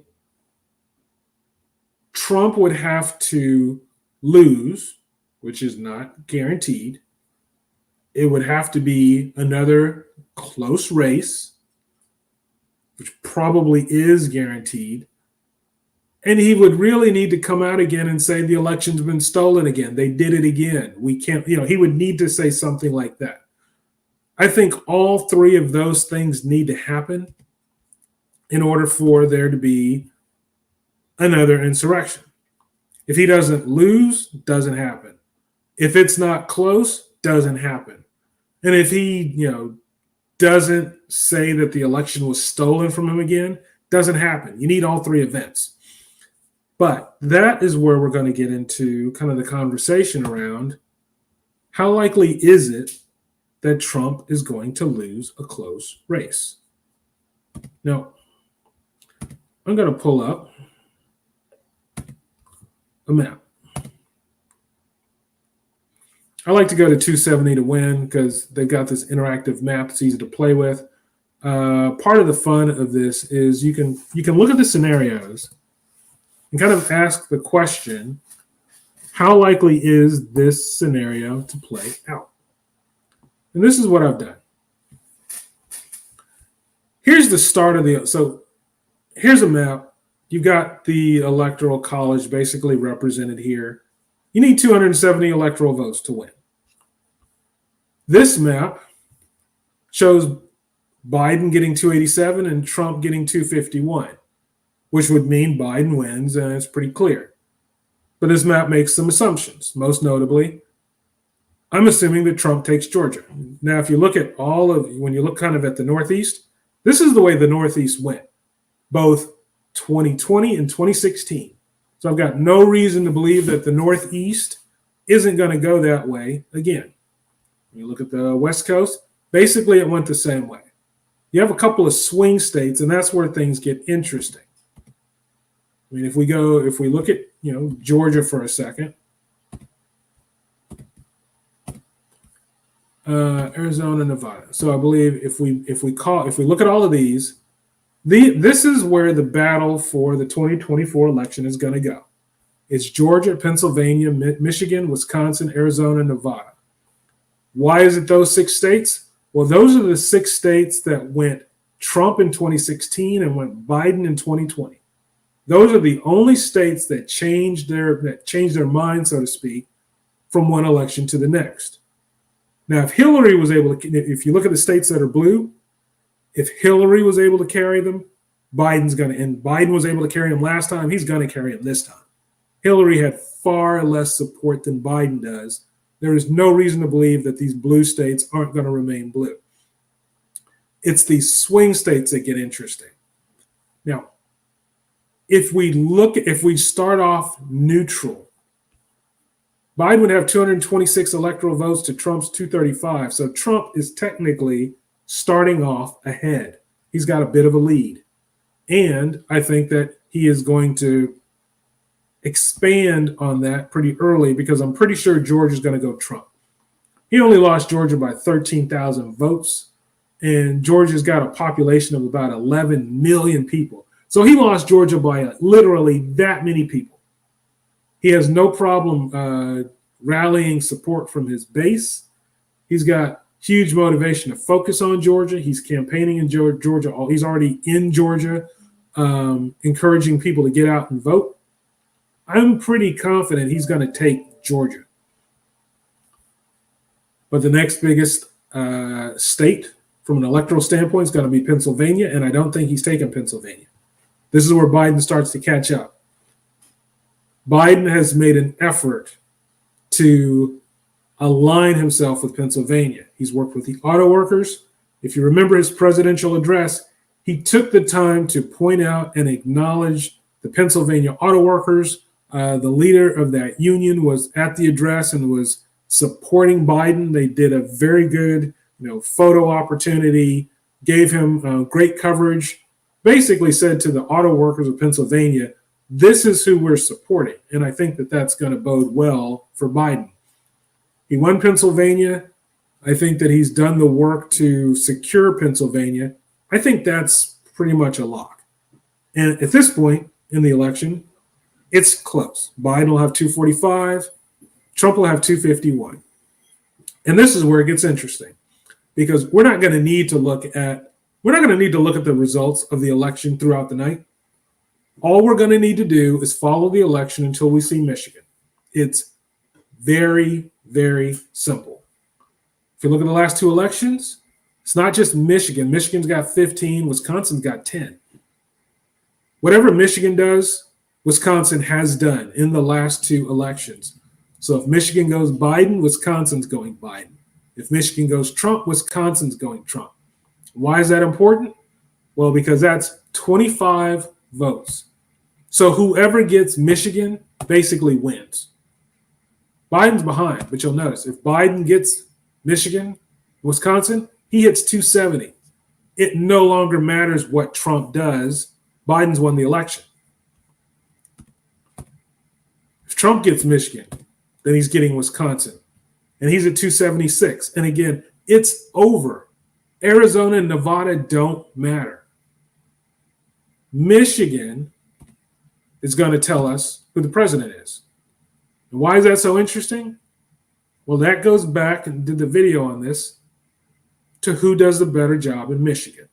Trump would have to lose, which is not guaranteed. It would have to be another close race, which probably is guaranteed. And he would really need to come out again and say the election's been stolen again. They did it again. We can't, he would need to say something like that. I think all three of those things need to happen in order for there to be another insurrection. If he doesn't lose, doesn't happen. If it's not close, doesn't happen. And if he, doesn't say that the election was stolen from him again, doesn't happen. You need all three events. But that is where we're going to get into kind of the conversation around how likely is it that Trump is going to lose a close race. Now, I'm going to pull up a map. I like to go to 270 to win because they've got this interactive map. It's easy to play with. Part of the fun of this is you can look at the scenarios and kind of ask the question, how likely is this scenario to play out? And this is what I've done. Here's the start of so here's a map. You've got the electoral college basically represented here. You need 270 electoral votes to win. This map shows Biden getting 287 and Trump getting 251, which would mean Biden wins, and it's pretty clear. But this map makes some assumptions. Most notably, I'm assuming that Trump takes Georgia. Now, if you look at when you look kind of at the Northeast, this is the way the Northeast went, both 2020 and 2016. So I've got no reason to believe that the Northeast isn't going to go that way again. When you look at the West Coast, basically it went the same way. You have a couple of swing states, and that's where things get interesting. I mean, if we look at, Georgia for a second, Arizona, Nevada. So I believe if we look at all of these, this is where the battle for the 2024 election is going to go. It's Georgia, Pennsylvania, Michigan, Wisconsin, Arizona, Nevada. Why is it those 6 states? Well, those are the 6 states that went Trump in 2016 and went Biden in 2020. Those are the only states that changed their mind, so to speak, from one election to the next. Now, if Hillary was able to, if you look at the states that are blue, if Hillary was able to carry them, Biden was able to carry them last time, he's going to carry them this time. Hillary had far less support than Biden does. There is no reason to believe that these blue states aren't going to remain blue. It's these swing states that get interesting. Now, if we start off neutral, Biden would have 226 electoral votes to Trump's 235. So Trump is technically starting off ahead. He's got a bit of a lead. And I think that he is going to expand on that pretty early because I'm pretty sure Georgia's going to go Trump. He only lost Georgia by 13,000 votes, and Georgia's got a population of about 11 million people. So he lost Georgia by literally that many people. He has no problem rallying support from his base. He's got huge motivation to focus on Georgia. He's campaigning in Georgia. He's already in Georgia, encouraging people to get out and vote. I'm pretty confident he's going to take Georgia. But the next biggest state from an electoral standpoint is going to be Pennsylvania, and I don't think he's taking Pennsylvania. This is where Biden starts to catch up. Biden has made an effort to align himself with Pennsylvania. He's worked with the auto workers. If you remember his presidential address, he took the time to point out and acknowledge the Pennsylvania auto workers. The leader of that union was at the address and was supporting Biden. They did a very good, photo opportunity, gave him great coverage, basically said to the auto workers of Pennsylvania, this is who we're supporting. And I think that that's going to bode well for Biden. He won Pennsylvania. I think that he's done the work to secure Pennsylvania. I think that's pretty much a lock. And at this point in the election, it's close. Biden will have 245. Trump will have 251. And this is where it gets interesting because we're not going to need to look at the results of the election throughout the night. All we're going to need to do is follow the election until we see Michigan. It's very, very simple. If you look at the last two elections, it's not just Michigan. Michigan's got 15, Wisconsin's got 10. Whatever Michigan does, Wisconsin has done in the last two elections. So if Michigan goes Biden, Wisconsin's going Biden. If Michigan goes Trump, Wisconsin's going Trump. Why is that important? Well, because that's 25 votes. So whoever gets Michigan basically wins. Biden's behind, but you'll notice if Biden gets Michigan, Wisconsin, he hits 270. It no longer matters what Trump does. Biden's won the election. If Trump gets Michigan, then he's getting Wisconsin, and he's at 276. And again, it's over. Arizona and Nevada don't matter. Michigan is going to tell us who the president is. And why is that so interesting? Well, that goes back, and did the video on this, to who does the better job in Michigan.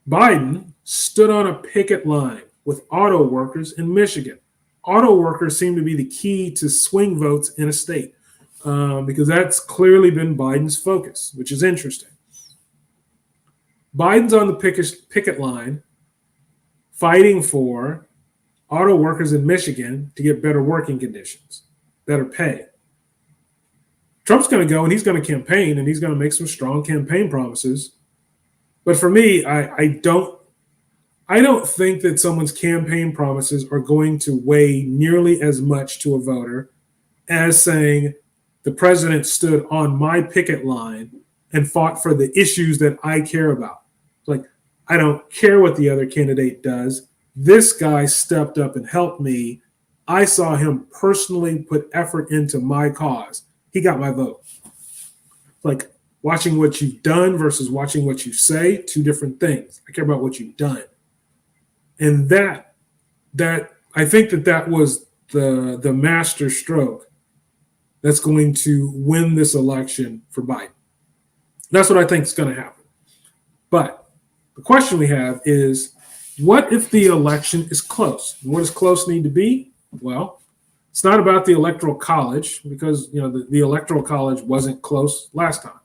Biden stood on a picket line with auto workers in Michigan. Auto workers seem to be the key to swing votes in a state because that's clearly been Biden's focus, which is interesting. Biden's on the picket line fighting for auto workers in Michigan to get better working conditions, better pay. Trump's going to go and he's going to campaign and he's going to make some strong campaign promises. But for me, I don't think that someone's campaign promises are going to weigh nearly as much to a voter as saying the president stood on my picket line and fought for the issues that I care about. Like, I don't care what the other candidate does. This guy stepped up and helped me. I saw him personally put effort into my cause. He got my vote. Like, watching what you've done versus watching what you say, two different things. I care about what you've done. And that I think that was the master stroke that's going to win this election for Biden. That's what I think is going to happen. But the question we have is, what if the election is close? What does close need to be? Well, it's not about the Electoral College because the Electoral College wasn't close last time.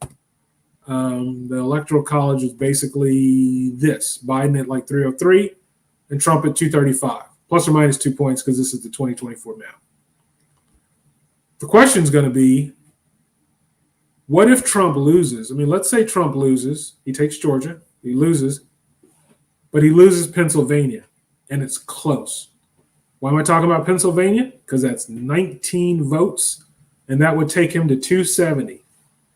The Electoral College was basically this: Biden at like 303 and Trump at 235, plus or minus 2 points because this is the 2024 map. The question is going to be, what if Trump loses? I mean, let's say Trump loses. He takes Georgia. He loses. But he loses Pennsylvania, and it's close. Why am I talking about Pennsylvania? Because that's 19 votes, and that would take him to 270.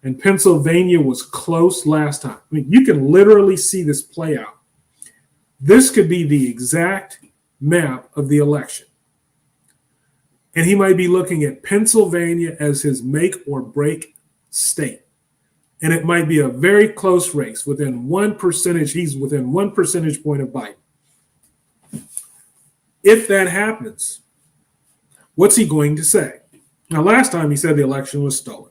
And Pennsylvania was close last time. I mean, you can literally see this play out. This could be the exact map of the election. And he might be looking at Pennsylvania as his make or break state. And it might be a very close race. Within 1%, he's within 1 percentage point of Biden. If that happens, what's he going to say? Now, last time he said the election was stolen.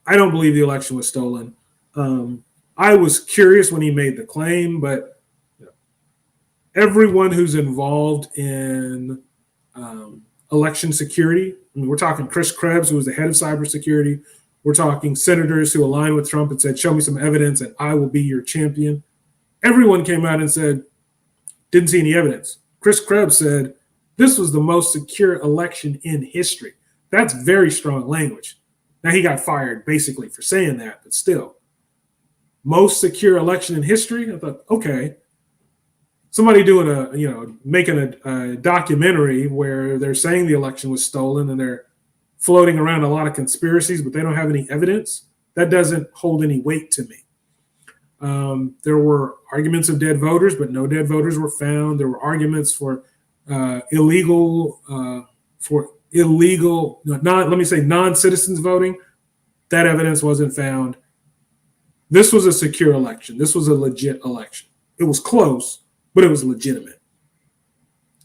I don't believe the election was stolen. I was curious when he made the claim, but everyone who's involved in election security, I mean, we're talking Chris Krebs, who was the head of cybersecurity. We're talking senators who aligned with Trump and said, show me some evidence and I will be your champion. Everyone came out and said, didn't see any evidence. Chris Krebs said, this was the most secure election in history. That's very strong language. Now, he got fired basically for saying that, but still. Most secure election in history? I thought, okay. Somebody making a documentary where they're saying the election was stolen and they're floating around a lot of conspiracies, but they don't have any evidence. That doesn't hold any weight to me. There were arguments of dead voters, but no dead voters were found. There were arguments for non-citizens voting. That evidence wasn't found. This was a secure election. This was a legit election. It was close, but it was legitimate.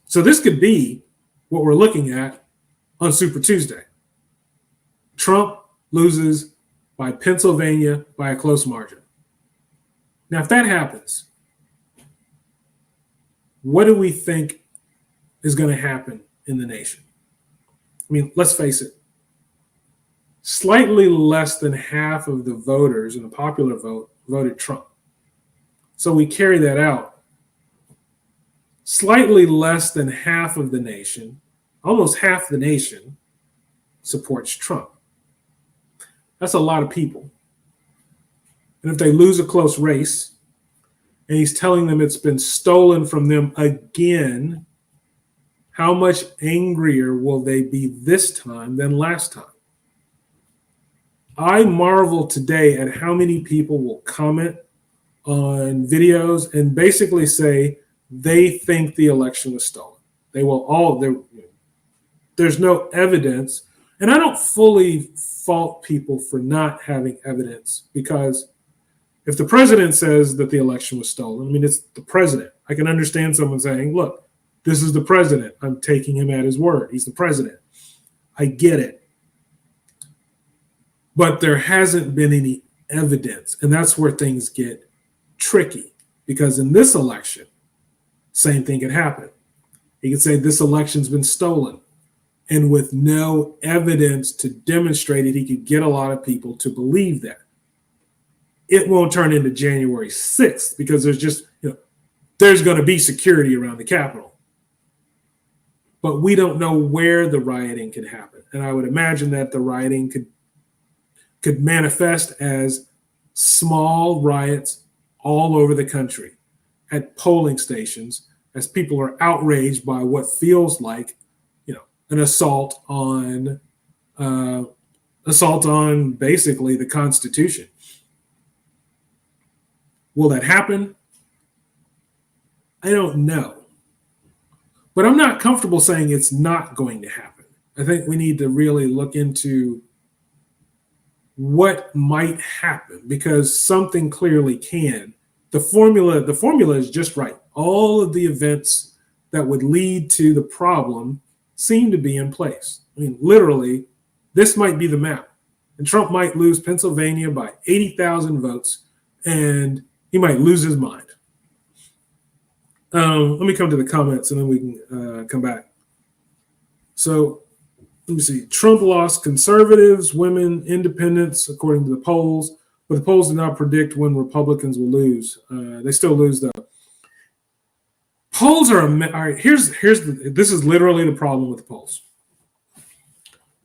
So this could be what we're looking at on Super Tuesday. Trump loses by Pennsylvania by a close margin. Now, if that happens, what do we think is going to happen in the nation? I mean, let's face it. Slightly less than half of the voters in the popular vote voted Trump. So we carry that out. Slightly less than half of the nation, almost half the nation, supports Trump. That's a lot of people. And if they lose a close race, and he's telling them it's been stolen from them again, how much angrier will they be this time than last time? I marvel today at how many people will comment on videos and basically say they think the election was stolen. They will all, there's no evidence. And I don't fully fault people for not having evidence, because if the president says that the election was stolen, I mean, it's the president. I can understand someone saying, look, this is the president. I'm taking him at his word. He's the president. I get it. But there hasn't been any evidence. And that's where things get tricky, because in this election, same thing could happen. He could say this election's been stolen. And with no evidence to demonstrate it, he could get a lot of people to believe that. It won't turn into January 6th because there's just, there's going to be security around the Capitol. But we don't know where the rioting could happen. And I would imagine that the rioting could manifest as small riots all over the country at polling stations, as people are outraged by what feels like, an assault on basically the Constitution. Will that happen? I don't know. But I'm not comfortable saying it's not going to happen. I think we need to really look into what might happen, because something clearly can. The formula is just right. All of the events that would lead to the problem seem to be in place. I mean, literally, this might be the map. And Trump might lose Pennsylvania by 80,000 votes, and he might lose his mind. Let me come to the comments, and then we can come back. So let me see. Trump lost conservatives, women, independents, according to the polls, but the polls did not predict when Republicans will lose. They still lose, though. Polls are all right. This is literally the problem with the polls.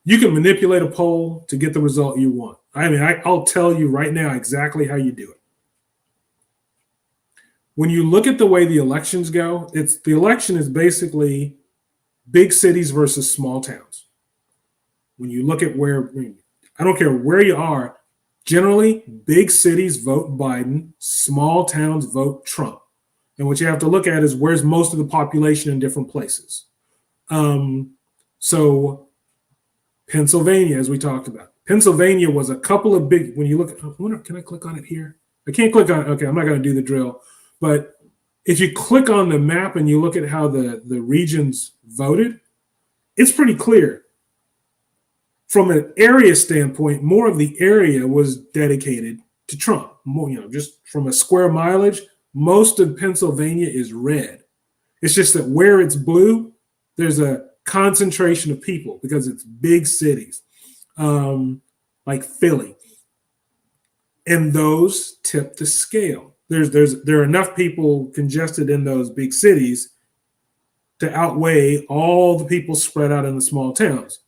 You can manipulate a poll to get the result you want. I mean, I'll tell you right now exactly how you do it. When you look at the way the elections go, the election is basically big cities versus small towns. When you look at I don't care where you are, generally big cities vote Biden, small towns vote Trump. And what you have to look at is where's most of the population in different places. So Pennsylvania, as we talked about. Pennsylvania was a couple of big, when you look, can I click on it here? I can't click on it. Okay, I'm not going to do the drill. But if you click on the map and you look at how the regions voted, it's pretty clear. From an area standpoint, more of the area was dedicated to Trump. More, just from a square mileage, most of Pennsylvania is red. It's just that where it's blue, there's a concentration of people because it's big cities, like Philly. And those tip the scale. There are enough people congested in those big cities to outweigh all the people spread out in the small towns.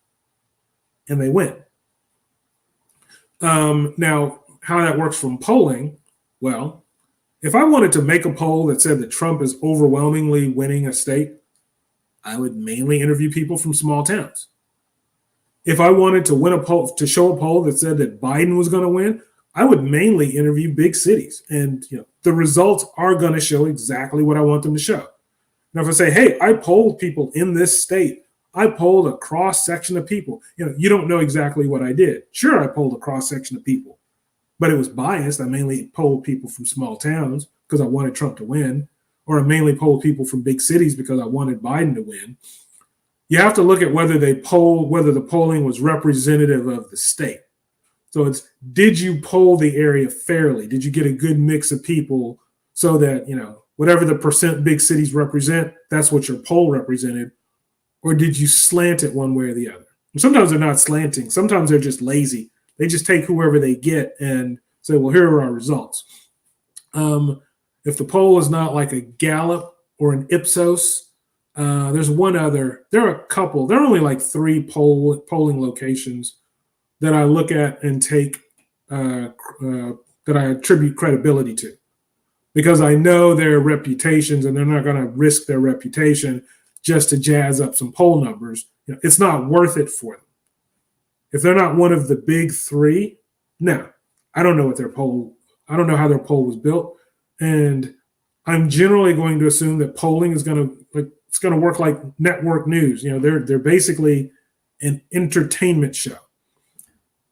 And they win. Now, how that works from polling, well, if I wanted to make a poll that said that Trump is overwhelmingly winning a state, I would mainly interview people from small towns. If I wanted to win a poll, to show a poll that said that Biden was going to win, I would mainly interview big cities. And the results are going to show exactly what I want them to show. Now, if I say, hey, I polled people in this state, I polled a cross-section of people. You don't know exactly what I did. Sure, I polled a cross-section of people, but it was biased. I mainly polled people from small towns because I wanted Trump to win, or I mainly polled people from big cities because I wanted Biden to win. You have to look at whether the polling was representative of the state. So it's, did you poll the area fairly? Did you get a good mix of people so that, whatever the percent big cities represent, that's what your poll represented? Or did you slant it one way or the other? And sometimes they're not slanting. Sometimes they're just lazy. They just take whoever they get and say, well, here are our results. If the poll is not like a Gallup or an Ipsos, there's one other. There are a couple. There are only like 3 polling locations that I look at and take that I attribute credibility to, because I know their reputations and they're not going to risk their reputation just to jazz up some poll numbers. It's not worth it for them. If they're not one of the big 3, no, I don't know what their poll. I don't know how their poll was built, and I'm generally going to assume that polling is going to work like network news. They're basically an entertainment show.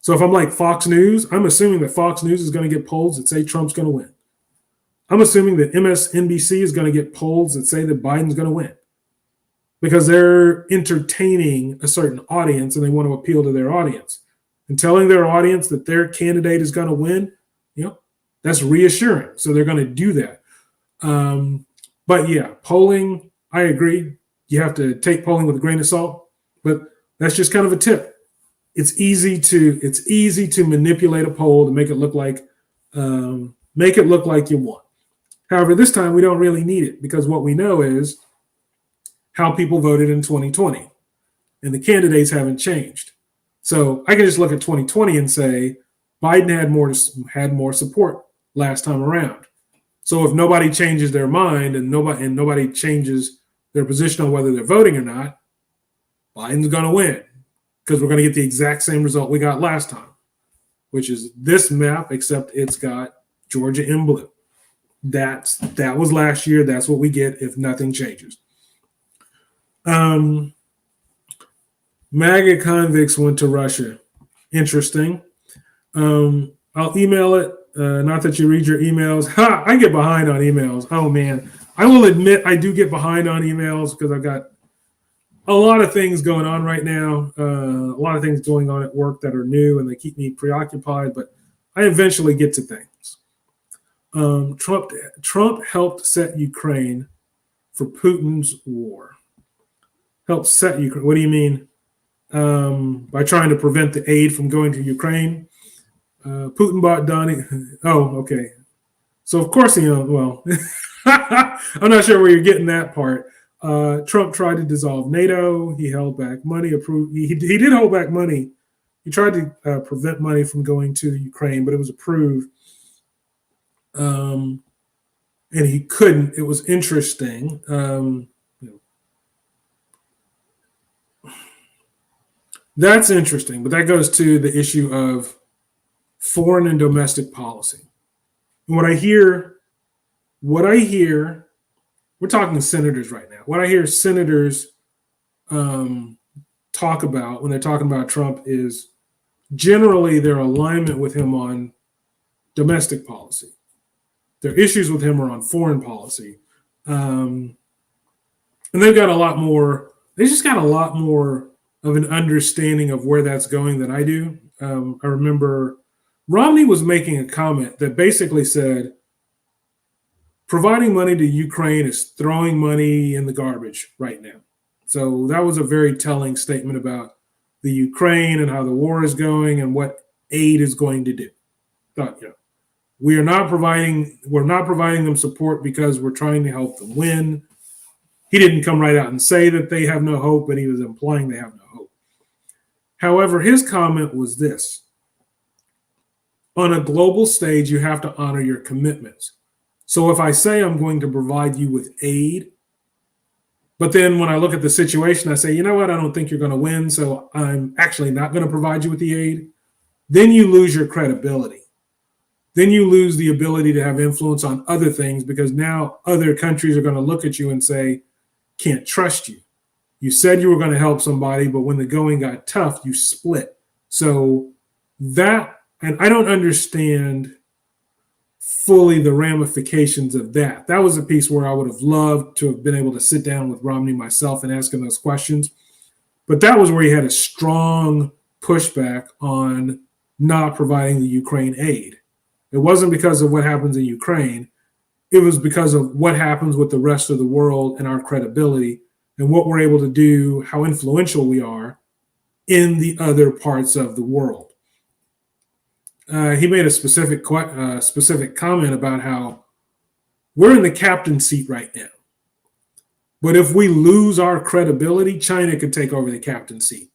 So if I'm like Fox News, I'm assuming that Fox News is going to get polls that say Trump's going to win. I'm assuming that MSNBC is going to get polls that say that Biden's going to win, because they're entertaining a certain audience and they want to appeal to their audience. And telling their audience that their candidate is going to win, that's reassuring. So they're going to do that. But yeah, polling, I agree. You have to take polling with a grain of salt, but that's just kind of a tip. It's easy to manipulate a poll to make it look like you won. However, this time we don't really need it, because what we know is how people voted in 2020, and the candidates haven't changed. So I can just look at 2020 and say Biden had more support last time around. So if nobody changes their mind and nobody changes their position on whether they're voting or not, Biden's going to win, because we're going to get the exact same result we got last time, which is this map, except it's got Georgia in blue. That was last year. That's what we get if nothing changes. MAGA convicts went to Russia. Interesting. I'll email it. Not that you read your emails. I get behind on emails. Oh, man. I will admit I do get behind on emails because I've got a lot of things going on right now. A lot of things going on at work that are new, and they keep me preoccupied. But I eventually get to things. Trump helped set Ukraine for Putin's war. Helped set Ukraine. What do you mean? By trying to prevent the aid from going to Ukraine. Putin bought Donnie. Oh, okay. So of course, well, I'm not sure where you're getting that part. Trump tried to dissolve NATO. He held back money. He did hold back money. He tried to prevent money from going to Ukraine, but it was approved. And he couldn't. It was interesting. That's interesting, but that goes to the issue of foreign and domestic policy. And what I hear, we're talking senators right now. What I hear senators talk about when they're talking about Trump is generally their alignment with him on domestic policy. Their issues with him are on foreign policy. And they've got just got a lot more of an understanding of where that's going than I do. I remember Romney was making a comment that basically said, providing money to Ukraine is throwing money in the garbage right now. So that was a very telling statement about the Ukraine and how the war is going and what aid is going to do. We're not providing them support because we're trying to help them win. He didn't come right out and say that they have no hope, but he was implying they have no hope. However, his comment was this: on a global stage, you have to honor your commitments. So if I say I'm going to provide you with aid, but then when I look at the situation, I say, you know what, I don't think you're going to win, so I'm actually not going to provide you with the aid, then you lose your credibility. Then you lose the ability to have influence on other things, because now other countries are going to look at you and say, can't trust you. You said you were going to help somebody, but when the going got tough, you split. So that, and I don't understand fully the ramifications of that. That was a piece where I would have loved to have been able to sit down with Romney myself and ask him those questions. But that was where he had a strong pushback on not providing the Ukraine aid. It wasn't because of what happens in Ukraine. it was because of what happens with the rest of the world and our credibility and what we're able to do, how influential we are in the other parts of the world. He made a specific comment about how we're in the captain's seat right now. But if we lose our credibility, China could take over the captain's seat.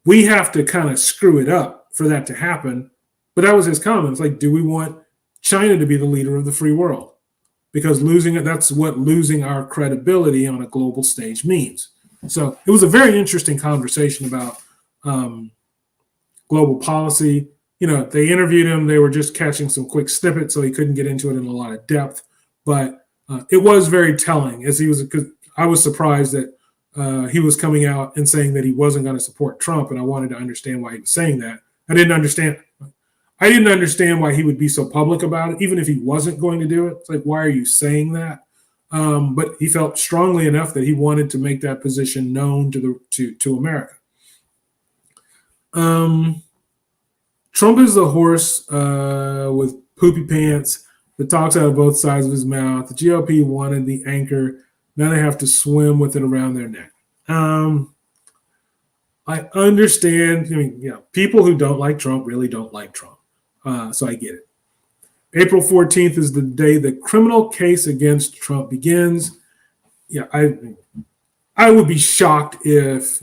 We have to kind of screw it up for that to happen. But that was his comment. It's like, do we want China to be the leader of the free world? Because losing it, that's what losing our credibility on a global stage means. So it was a very interesting conversation about global policy. They interviewed him. They were just catching some quick snippets, so he couldn't get into it in a lot of depth. But it was very telling, because I was surprised that he was coming out and saying that he wasn't going to support Trump, and I wanted to understand why he was saying that. I didn't understand why he would be so public about it, even if he wasn't going to do it. It's like, why are you saying that? But he felt strongly enough that he wanted to make that position known to America. Trump is the horse with poopy pants that talks out of both sides of his mouth. The GOP wanted the anchor. Now they have to swim with it around their neck. I understand. People who don't like Trump really don't like Trump. So I get it. April 14th is the day the criminal case against Trump begins. I would be shocked if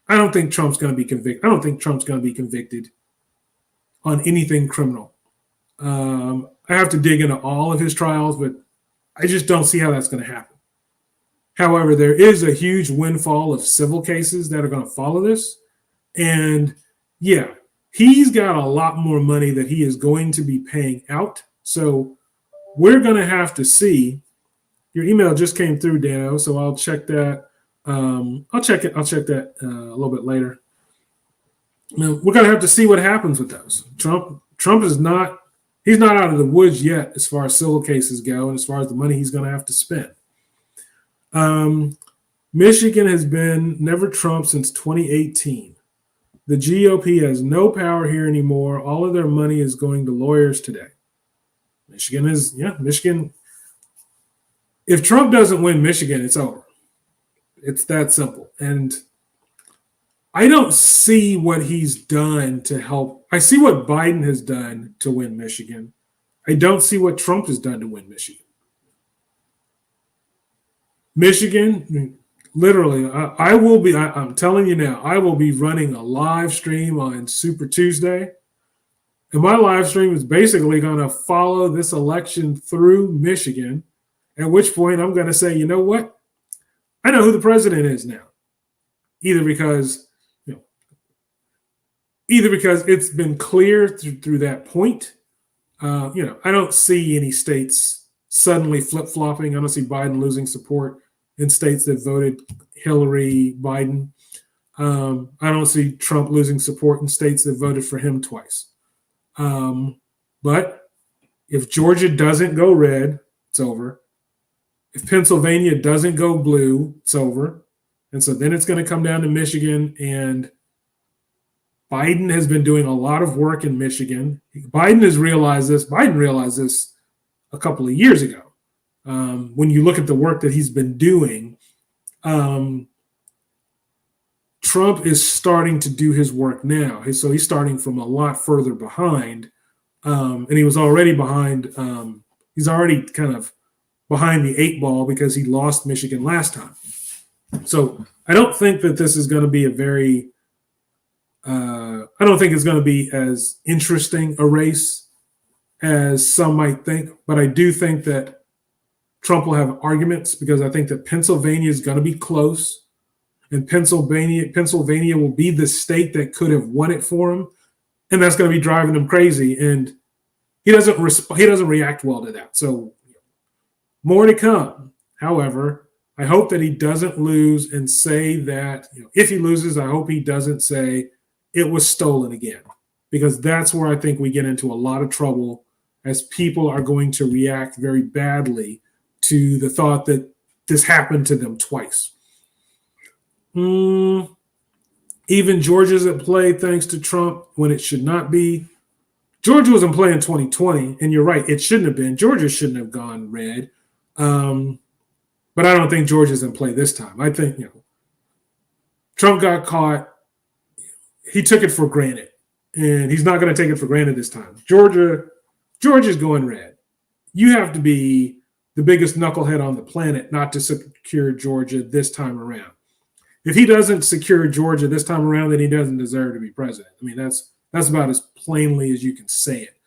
I don't think Trump's going to be convicted. I don't think Trump's going to be convicted on anything criminal. I have to dig into all of his trials, but I just don't see how that's going to happen. However, there is a huge windfall of civil cases that are going to follow this. And he's got a lot more money that he is going to be paying out. So we're going to have to see. Your email just came through, Dano, so I'll check that. I'll check that a little bit later. We're going to have to see what happens with those. Trump is not out of the woods yet as far as civil cases go and as far as the money he's going to have to spend. Michigan has been never Trump since 2018. The GOP has no power here anymore. All of their money is going to lawyers today. Michigan. If Trump doesn't win Michigan, it's over. It's that simple. And I don't see what he's done to help. I see what Biden has done to win Michigan. I don't see what Trump has done to win Michigan. Michigan, literally, I'm telling you now, I will be running a live stream on Super Tuesday. And my live stream is basically going to follow this election through Michigan, at which point I'm going to say, you know what? I know who the president is now. Either because it's been clear through that point. I don't see any states suddenly flip-flopping. I don't see Biden losing support in states that voted Hillary Biden. I don't see Trump losing support in states that voted for him twice. But if Georgia doesn't go red, it's over. If Pennsylvania doesn't go blue, it's over. And so then it's going to come down to Michigan, and Biden has been doing a lot of work in Michigan. Biden realized this a couple of years ago. When you look at the work that he's been doing, Trump is starting to do his work now. So he's starting from a lot further behind. And he was already behind. He's already kind of behind the eight ball because he lost Michigan last time. So I don't think that this is going to be I don't think it's going to be as interesting a race as some might think. But I do think that Trump will have arguments because I think that Pennsylvania is going to be close. And Pennsylvania will be the state that could have won it for him. And that's going to be driving him crazy. And he doesn't react well to that. So more to come. However, I hope that he doesn't lose and say that, if he loses, I hope he doesn't say it was stolen again, because that's where I think we get into a lot of trouble, as people are going to react very badly to the thought that this happened to them twice. Even Georgia's at play thanks to Trump when it should not be. Georgia was in play in 2020, and you're right, it shouldn't have been. Georgia shouldn't have gone red. But I don't think Georgia's in play this time. I think, Trump got caught. He took it for granted, and he's not going to take it for granted this time. Georgia's going red. You have to be the biggest knucklehead on the planet not to secure Georgia this time around. If he doesn't secure Georgia this time around, then he doesn't deserve to be president. I mean, that's about as plainly as you can say it.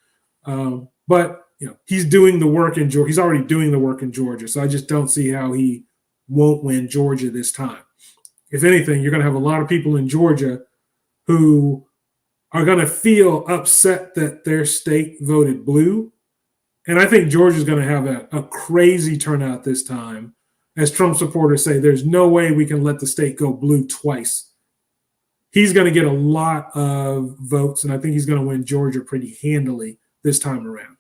But he's doing the work in Georgia. He's already doing the work in Georgia. So I just don't see how he won't win Georgia this time. If anything, you're going to have a lot of people in Georgia who are going to feel upset that their state voted blue. And I think Georgia's going to have a crazy turnout this time, as Trump supporters say, there's no way we can let the state go blue twice. He's going to get a lot of votes, and I think he's going to win Georgia pretty handily this time around.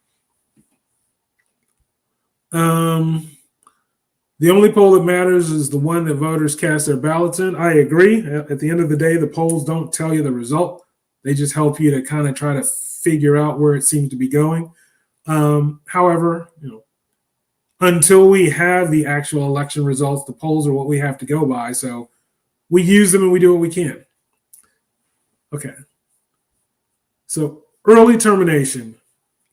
The only poll that matters is the one that voters cast their ballots in. I agree. At the end of the day, the polls don't tell you the result. They just help you to kind of try to figure out where it seems to be going. However, until we have the actual election results, the polls are what we have to go by. So we use them and we do what we can. Okay. So early termination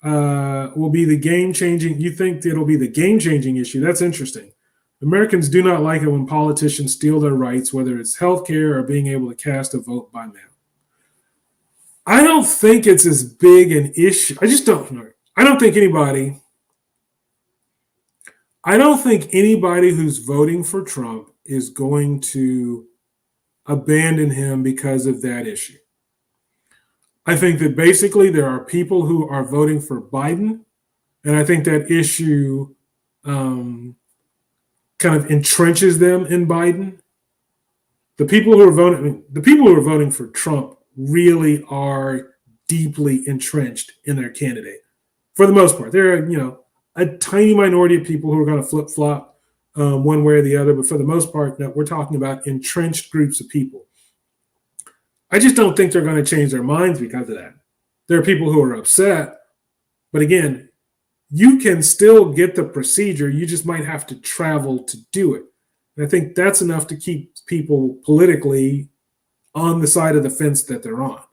will be the game-changing. You think it'll be the game-changing issue? That's interesting. Americans do not like it when politicians steal their rights, whether it's healthcare or being able to cast a vote by mail. I don't think it's as big an issue. I just don't know. I don't think anybody who's voting for Trump is going to abandon him because of that issue. I think that basically there are people who are voting for Biden, and I think that issue kind of entrenches them in Biden. The people who are voting for Trump really are deeply entrenched in their candidate. For the most part, there are a tiny minority of people who are going to flip-flop one way or the other, but for the most part, no, we're talking about entrenched groups of people. I just don't think they're going to change their minds because of that. There are people who are upset, but again, you can still get the procedure. You just might have to travel to do it. And I think that's enough to keep people politically on the side of the fence that they're on.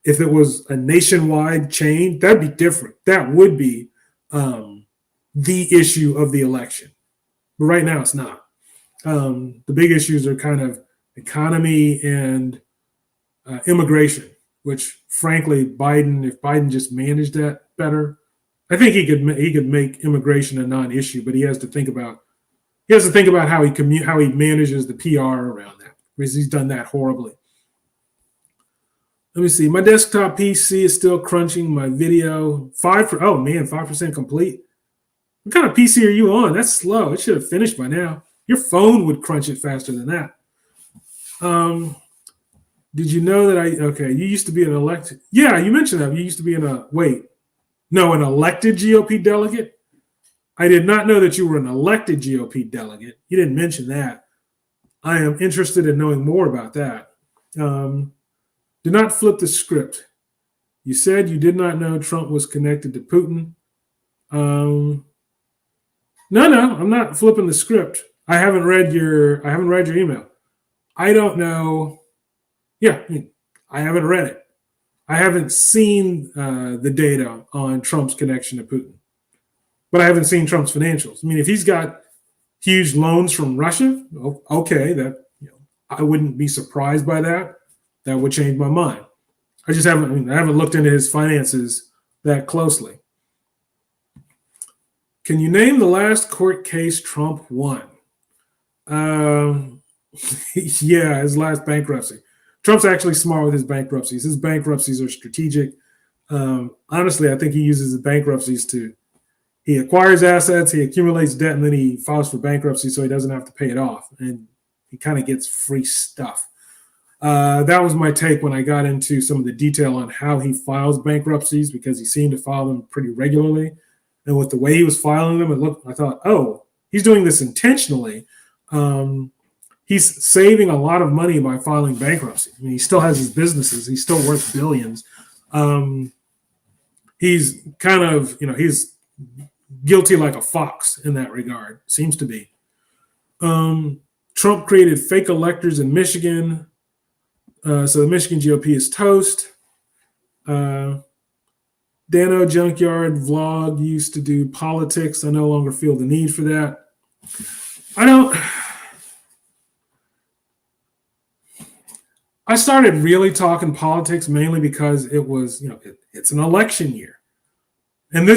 If it was a nationwide change, that'd be different. That would be the issue of the election. But right now, it's not. The big issues are kind of economy and immigration, which, frankly, if Biden just managed that better, I think he could make immigration a non-issue. But he has to think about how he manages the PR around that, because he's done that horribly. Let me see. My desktop PC is still crunching my video. 5% complete. What kind of PC are you on? That's slow. It should have finished by now. Your phone would crunch it faster than that. Did you know that you used to be an elected. Yeah, you mentioned that. You used to be an elected GOP delegate? I did not know that you were an elected GOP delegate. You didn't mention that. I am interested in knowing more about that. Do not flip the script. You said you did not know Trump was connected to Putin. No, I'm not flipping the script. I haven't read your email. I don't know. Yeah, I haven't read it. I haven't seen the data on Trump's connection to Putin, but I haven't seen Trump's financials. I mean, if he's got huge loans from Russia, okay, I wouldn't be surprised by that. That would change my mind. I haven't looked into his finances that closely. Can you name the last court case Trump won? Yeah, his last bankruptcy. Trump's actually smart with his bankruptcies. His bankruptcies are strategic. Honestly, I think he uses the bankruptcies he acquires assets, he accumulates debt, and then he files for bankruptcy so he doesn't have to pay it off. And he kind of gets free stuff. That was my take when I got into some of the detail on how he files bankruptcies, because he seemed to file them pretty regularly. And with the way he was filing them, I thought, he's doing this intentionally. He's saving a lot of money by filing bankruptcy. I mean, he still has his businesses. He's still worth billions. He's kind of, he's guilty like a fox in that regard, seems to be. Trump created fake electors in Michigan. So the Michigan GOP is toast. Dano Junkyard vlog used to do politics. I no longer feel the need for that. I started really talking politics mainly because it was, it's an election year. And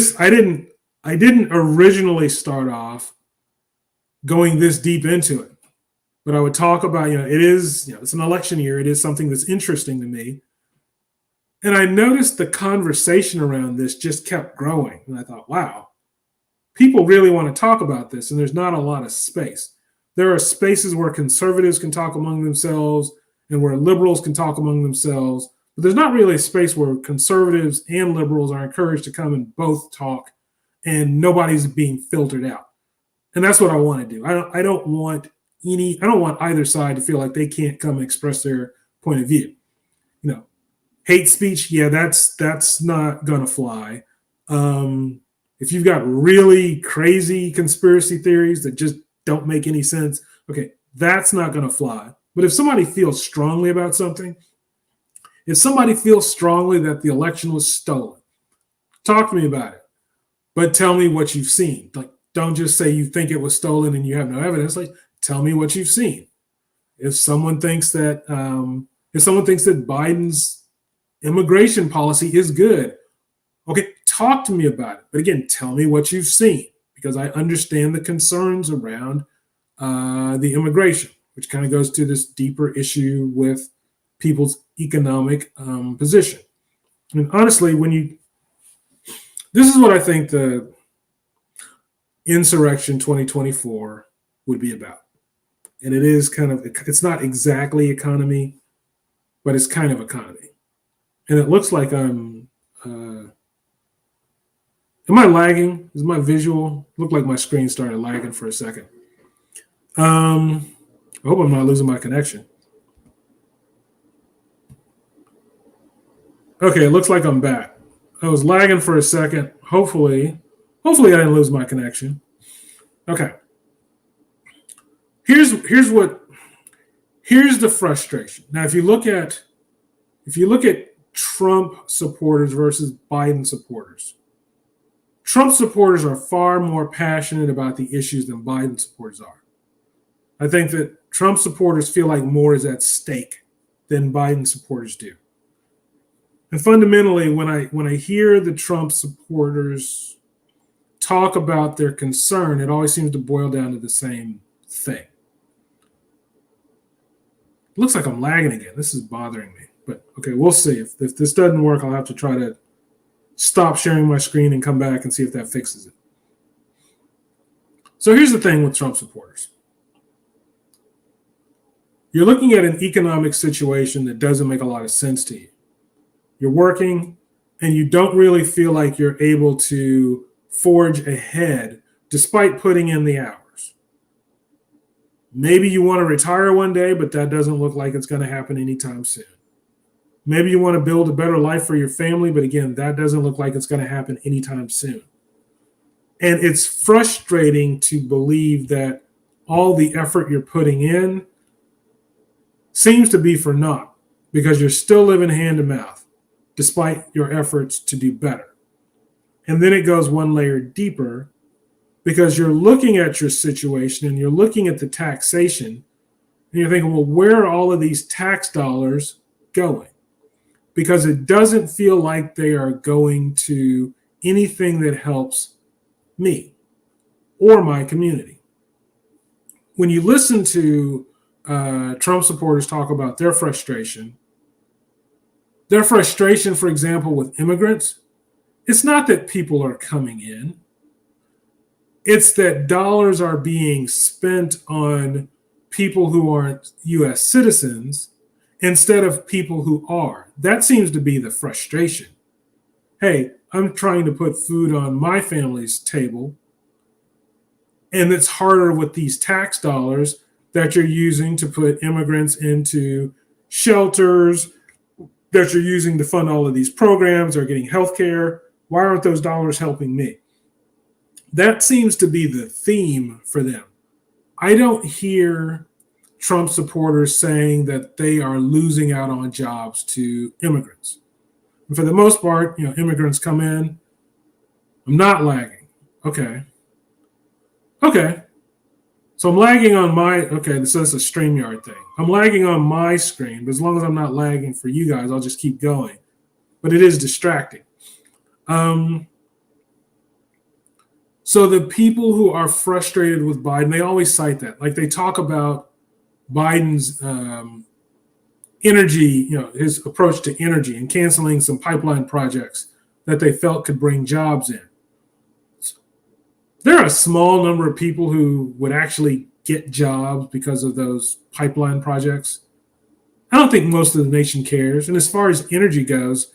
I didn't originally start off going this deep into it. But I would talk about, it's an election year. It is something that's interesting to me. And I noticed the conversation around this just kept growing. And I thought, wow, people really want to talk about this. And there's not a lot of space. There are spaces where conservatives can talk among themselves and where liberals can talk among themselves. But there's not really a space where conservatives and liberals are encouraged to come and both talk and nobody's being filtered out. And that's what I want to do. I don't want either side to feel like they can't come and express their point of view. Hate speech, yeah, that's not gonna fly. If you've got really crazy conspiracy theories that just don't make any sense, okay, that's not gonna fly. But if somebody feels strongly about something, if somebody feels strongly that the election was stolen, talk to me about it. But tell me what you've seen. Like, don't just say you think it was stolen and you have no evidence. Like, tell me what you've seen. If someone thinks that Biden's immigration policy is good, okay, talk to me about it. But again, tell me what you've seen, because I understand the concerns around the immigration, which kind of goes to this deeper issue with people's economic position. And honestly, this is what I think the Insurrection 2024 would be about. And it is it's not exactly economy, but it's kind of economy. And it looks like am I lagging? Is my visual? Looked like my screen started lagging for a second. I hope I'm not losing my connection. Okay, it looks like I'm back. I was lagging for a second. Hopefully I didn't lose my connection. Okay. Here's the frustration. Now, if you look at Trump supporters versus Biden supporters, Trump supporters are far more passionate about the issues than Biden supporters are. I think that Trump supporters feel like more is at stake than Biden supporters do. And fundamentally, when I hear the Trump supporters talk about their concern, it always seems to boil down to the same thing. It looks like I'm lagging again. This is bothering me. But okay, we'll see. If this doesn't work, I'll have to try to stop sharing my screen and come back and see if that fixes it. So here's the thing with Trump supporters. You're looking at an economic situation that doesn't make a lot of sense to you. You're working and you don't really feel like you're able to forge ahead despite putting in the hours. Maybe you want to retire one day, but that doesn't look like it's going to happen anytime soon. Maybe you want to build a better life for your family, but again, that doesn't look like it's going to happen anytime soon. And it's frustrating to believe that all the effort you're putting in seems to be for naught, because you're still living hand to mouth despite your efforts to do better. And then it goes one layer deeper, because you're looking at your situation and you're looking at the taxation and you're thinking, well, where are all of these tax dollars going? Because it doesn't feel like they are going to anything that helps me or my community. When you listen to Trump supporters talk about their frustration, for example, with immigrants, it's not that people are coming in. It's that dollars are being spent on people who aren't U.S. citizens instead of people who are. That seems to be the frustration. Hey, I'm trying to put food on my family's table, and it's harder with these tax dollars that you're using to put immigrants into shelters, that you're using to fund all of these programs or getting health care. Why aren't those dollars helping me? That seems to be the theme for them. I don't hear Trump supporters saying that they are losing out on jobs to immigrants. And for the most part, immigrants come in. I'm not lagging. Okay. So I'm lagging on so it's a StreamYard thing. I'm lagging on my screen, but as long as I'm not lagging for you guys, I'll just keep going. But it is distracting. So the people who are frustrated with Biden, they always cite that. Like they talk about Biden's energy, his approach to energy and canceling some pipeline projects that they felt could bring jobs in. There are a small number of people who would actually get jobs because of those pipeline projects. I don't think most of the nation cares. And as far as energy goes,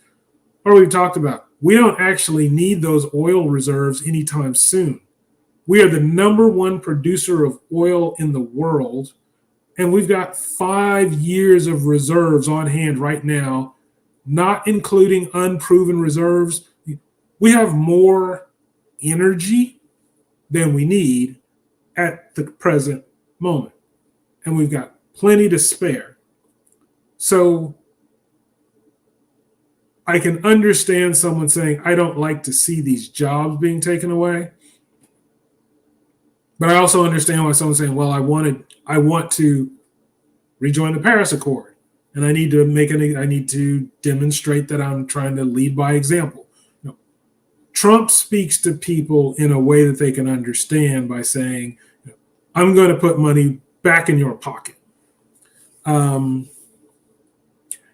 what we've talked about, we don't actually need those oil reserves anytime soon. We are the number one producer of oil in the world, and we've got 5 years of reserves on hand right now, not including unproven reserves. We have more energy than we need at the present moment, and we've got plenty to spare. So I can understand someone saying, I don't like to see these jobs being taken away. But I also understand why someone's saying, well, I want to rejoin the Paris Accord. And I need to demonstrate that I'm trying to lead by example. No. Trump speaks to people in a way that they can understand by saying, I'm going to put money back in your pocket.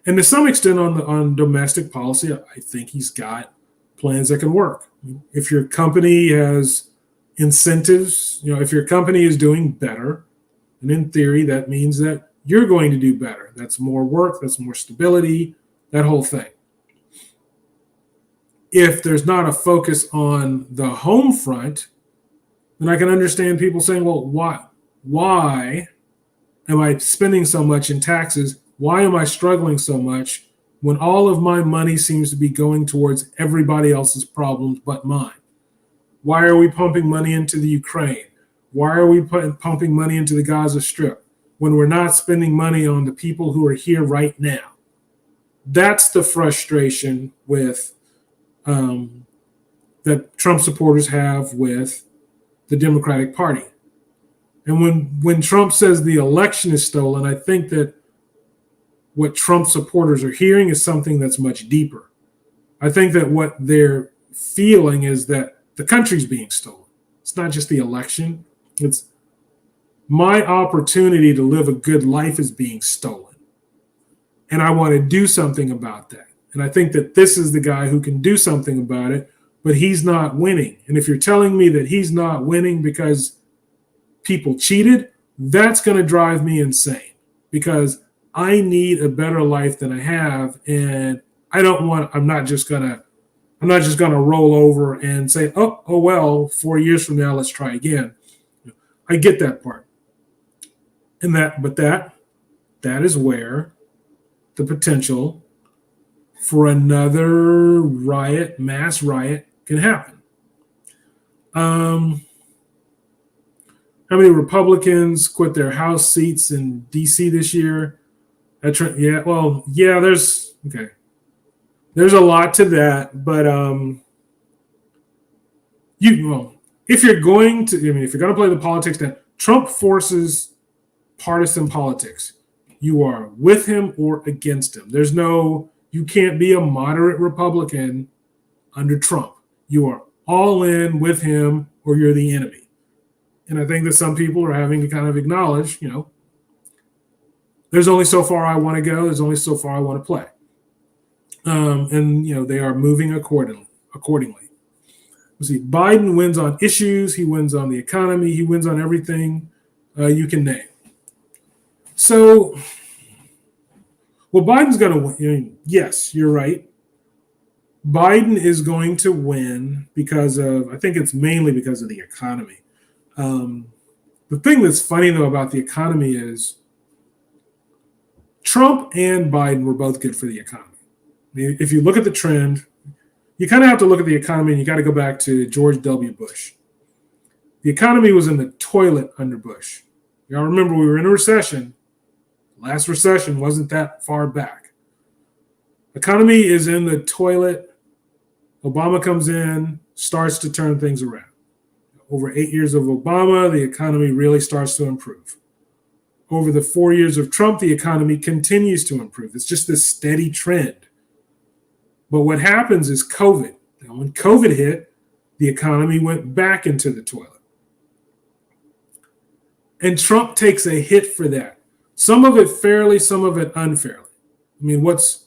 And to some extent on domestic policy, I think he's got plans that can work. If your company has incentives, if your company is doing better, and in theory, that means that you're going to do better. That's more work, that's more stability, that whole thing. If there's not a focus on the home front, then I can understand people saying, well, why am I spending so much in taxes? Why am I struggling so much when all of my money seems to be going towards everybody else's problems but mine? Why are we pumping money into the Ukraine? Why are we pumping money into the Gaza Strip when we're not spending money on the people who are here right now? That's the frustration with that Trump supporters have with the Democratic Party. And when Trump says the election is stolen, I think that what Trump supporters are hearing is something that's much deeper. I think that what they're feeling is that the country's being stolen. It's not just the election. It's my opportunity to live a good life is being stolen. And I want to do something about that. And I think that this is the guy who can do something about it, but he's not winning. And if you're telling me that he's not winning because people cheated, that's going to drive me insane because I need a better life than I have. And I'm not just going to roll over and say, oh, well, 4 years from now, let's try again. I get that part. But that is where the potential for another mass riot can happen. How many Republicans quit their House seats in D.C. this year? There's a lot to that, but if you're going to play the politics, that Trump forces partisan politics. You are with him or against him. You can't be a moderate Republican under Trump. You are all in with him or you're the enemy. And I think that some people are having to kind of acknowledge, there's only so far I want to go. There's only so far I want to play. And they are moving accordingly. Let's see, Biden wins on issues. He wins on the economy. He wins on everything you can name. So, well, Biden's going to win. Yes, you're right. Biden is going to win I think it's mainly because of the economy. The thing that's funny, though, about the economy is Trump and Biden were both good for the economy. If you look at the trend, you kind of have to look at the economy, and you got to go back to George W. Bush. The economy was in the toilet under Bush. Y'all remember we were in a recession. Last recession wasn't that far back. Economy is in the toilet. Obama comes in, starts to turn things around. Over 8 years of Obama, the economy really starts to improve. Over the 4 years of Trump, the economy continues to improve. It's just this steady trend. But what happens is COVID. Now, when COVID hit, the economy went back into the toilet. And Trump takes a hit for that. Some of it fairly, some of it unfairly. I mean, what's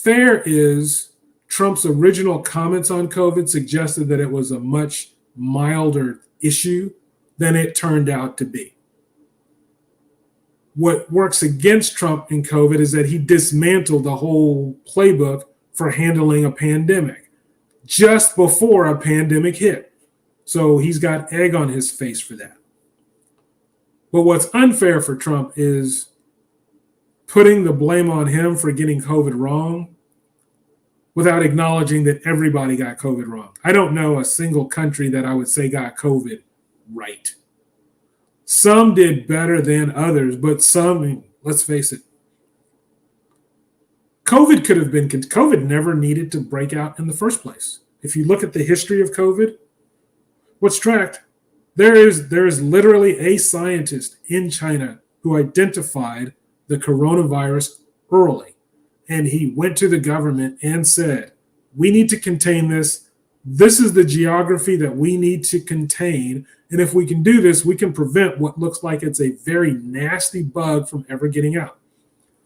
fair is Trump's original comments on COVID suggested that it was a much milder issue than it turned out to be. What works against Trump in COVID is that he dismantled the whole playbook for handling a pandemic just before a pandemic hit. So he's got egg on his face for that. But what's unfair for Trump is putting the blame on him for getting COVID wrong without acknowledging that everybody got COVID wrong. I don't know a single country that I would say got COVID right. Some did better than others, but some, let's face it, COVID never needed to break out in the first place. If you look at the history of COVID, what's tracked, there is literally a scientist in China who identified the coronavirus early. And he went to the government and said, we need to contain this. This is the geography that we need to contain. And if we can do this, we can prevent what looks like it's a very nasty bug from ever getting out.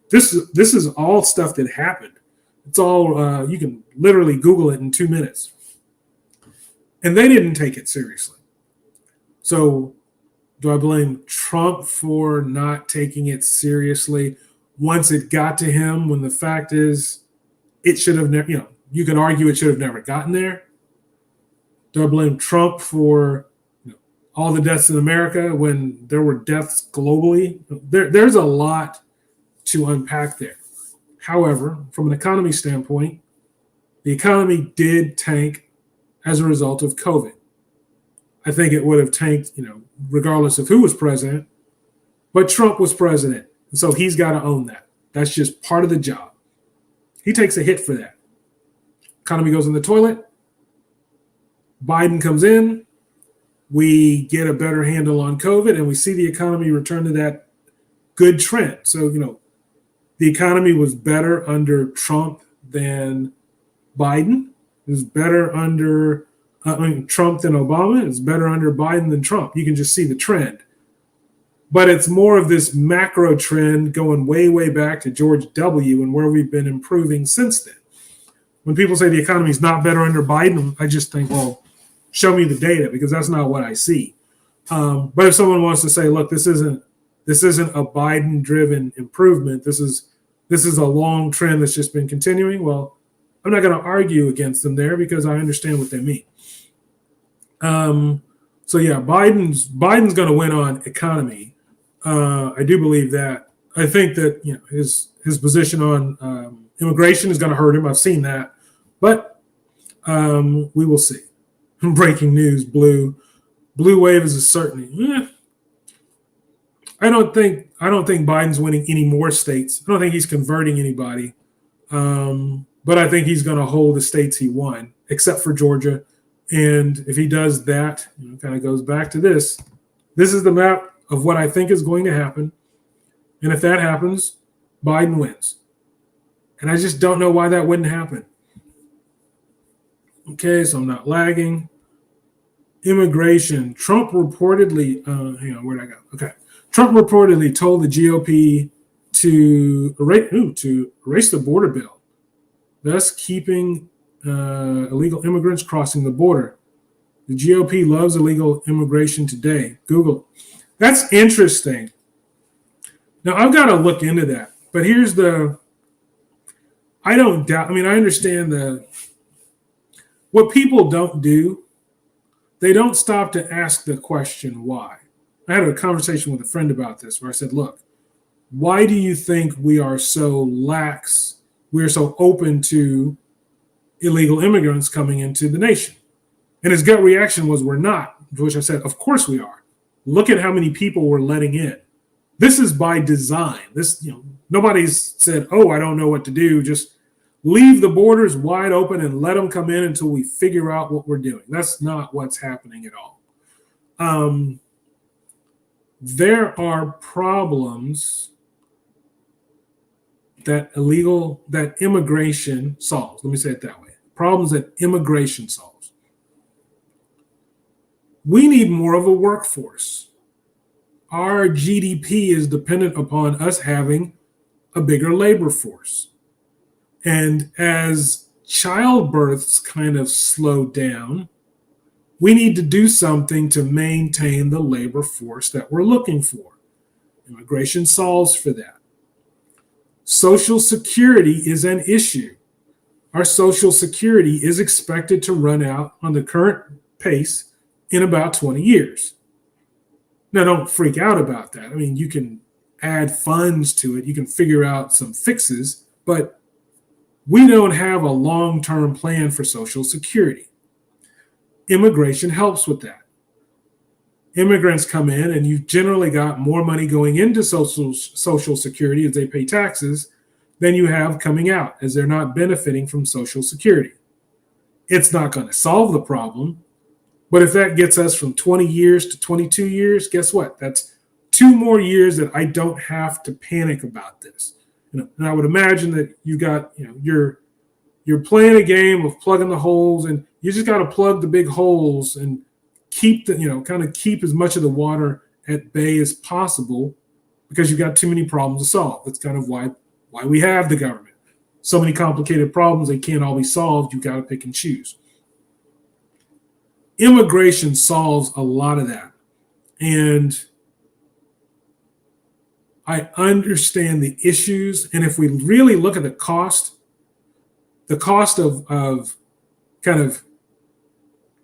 This is all stuff that happened. It's all, you can literally Google it in 2 minutes. And they didn't take it seriously. So do I blame Trump for not taking it seriously once it got to him, when the fact is it should have never, you can argue it should have never gotten there? Do I blame Trump for all the deaths in America when there were deaths globally? There's a lot to unpack there. However, from an economy standpoint, the economy did tank as a result of COVID. I think it would have tanked, regardless of who was president, but Trump was president. And so he's got to own that. That's just part of the job. He takes a hit for that. Economy goes in the toilet. Biden comes in. We get a better handle on COVID, and we see the economy return to that good trend. So, the economy was better under Trump than Biden. It was better under Trump than Obama. It's better under Biden than Trump. You can just see the trend. But it's more of this macro trend going way, way back to George W. and where we've been improving since then. When people say the economy is not better under Biden, I just think, well, show me the data, because that's not what I see. But if someone wants to say, look, this isn't a Biden-driven improvement, this is a long trend that's just been continuing, well, I'm not going to argue against them there because I understand what they mean. So yeah, Biden's going to win on economy. I do believe that. I think that his position on immigration is going to hurt him. I've seen that, but we will see. Breaking news: blue wave is a certainty. I don't think Biden's winning any more states. I don't think he's converting anybody, but I think he's going to hold the states he won, except for Georgia. And if he does that, kind of goes back to this. This is the map of what I think is going to happen. And if that happens, Biden wins. And I just don't know why that wouldn't happen. Okay, so I'm not lagging. Immigration. Trump reportedly, where'd I go? Okay. Trump reportedly told the GOP to erase the border bill, thus keeping illegal immigrants crossing the border. The GOP loves illegal immigration today. Google. That's interesting. Now, I've got to look into that. But here's I don't doubt, I understand what people don't do, they don't stop to ask the question why. I had a conversation with a friend about this where I said, look, why do you think we are so lax we're so open to illegal immigrants coming into the nation. And his gut reaction was, we're not, to which I said, of course we are. Look at how many people we're letting in. This is by design. Nobody's said, oh, I don't know what to do. Just leave the borders wide open and let them come in until we figure out what we're doing. That's not what's happening at all. There are problems that immigration solves. Let me say it that way. Problems that immigration solves. We need more of a workforce. Our GDP is dependent upon us having a bigger labor force. And as childbirths kind of slow down, we need to do something to maintain the labor force that we're looking for. Immigration solves for that. Social Security is an issue. Our Social Security is expected to run out on the current pace in about 20 years. Now, don't freak out about that. I mean, you can add funds to it. You can figure out some fixes, but we don't have a long-term plan for Social Security. Immigration helps with that. Immigrants come in and you've generally got more money going into Social Security as they pay taxes than you have coming out as they're not benefiting from Social Security. It's not going to solve the problem, but if that gets us from 20 years to 22 years, guess what? That's 2 more years that I don't have to panic about this. And I would imagine that you got, you're playing a game of plugging the holes, and you just got to plug the big holes and keep keep as much of the water at bay as possible, because you've got too many problems to solve. That's kind of why we have the government. So many complicated problems, they can't all be solved. You've got to pick and choose. Immigration solves a lot of that. And I understand the issues. And if we really look at the cost of kind of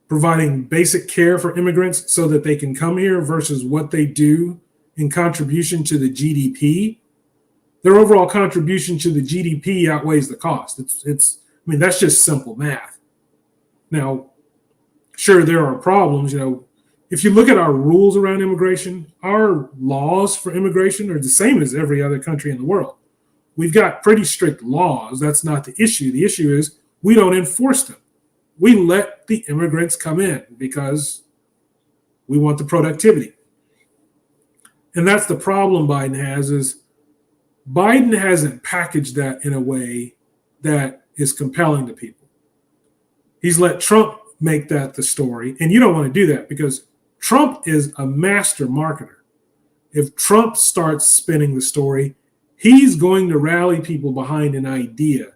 providing basic care for immigrants so that they can come here versus what they do in contribution to the GDP, their overall contribution to the GDP outweighs the cost. That's just simple math. Now, sure, there are problems. If you look at our rules around immigration, our laws for immigration are the same as every other country in the world. We've got pretty strict laws. That's not the issue. The issue is we don't enforce them. We let the immigrants come in because we want the productivity. And that's the problem Biden has, is Biden hasn't packaged that in a way that is compelling to people. He's let Trump make that the story. And you don't want to do that because Trump is a master marketer. If Trump starts spinning the story, he's going to rally people behind an idea.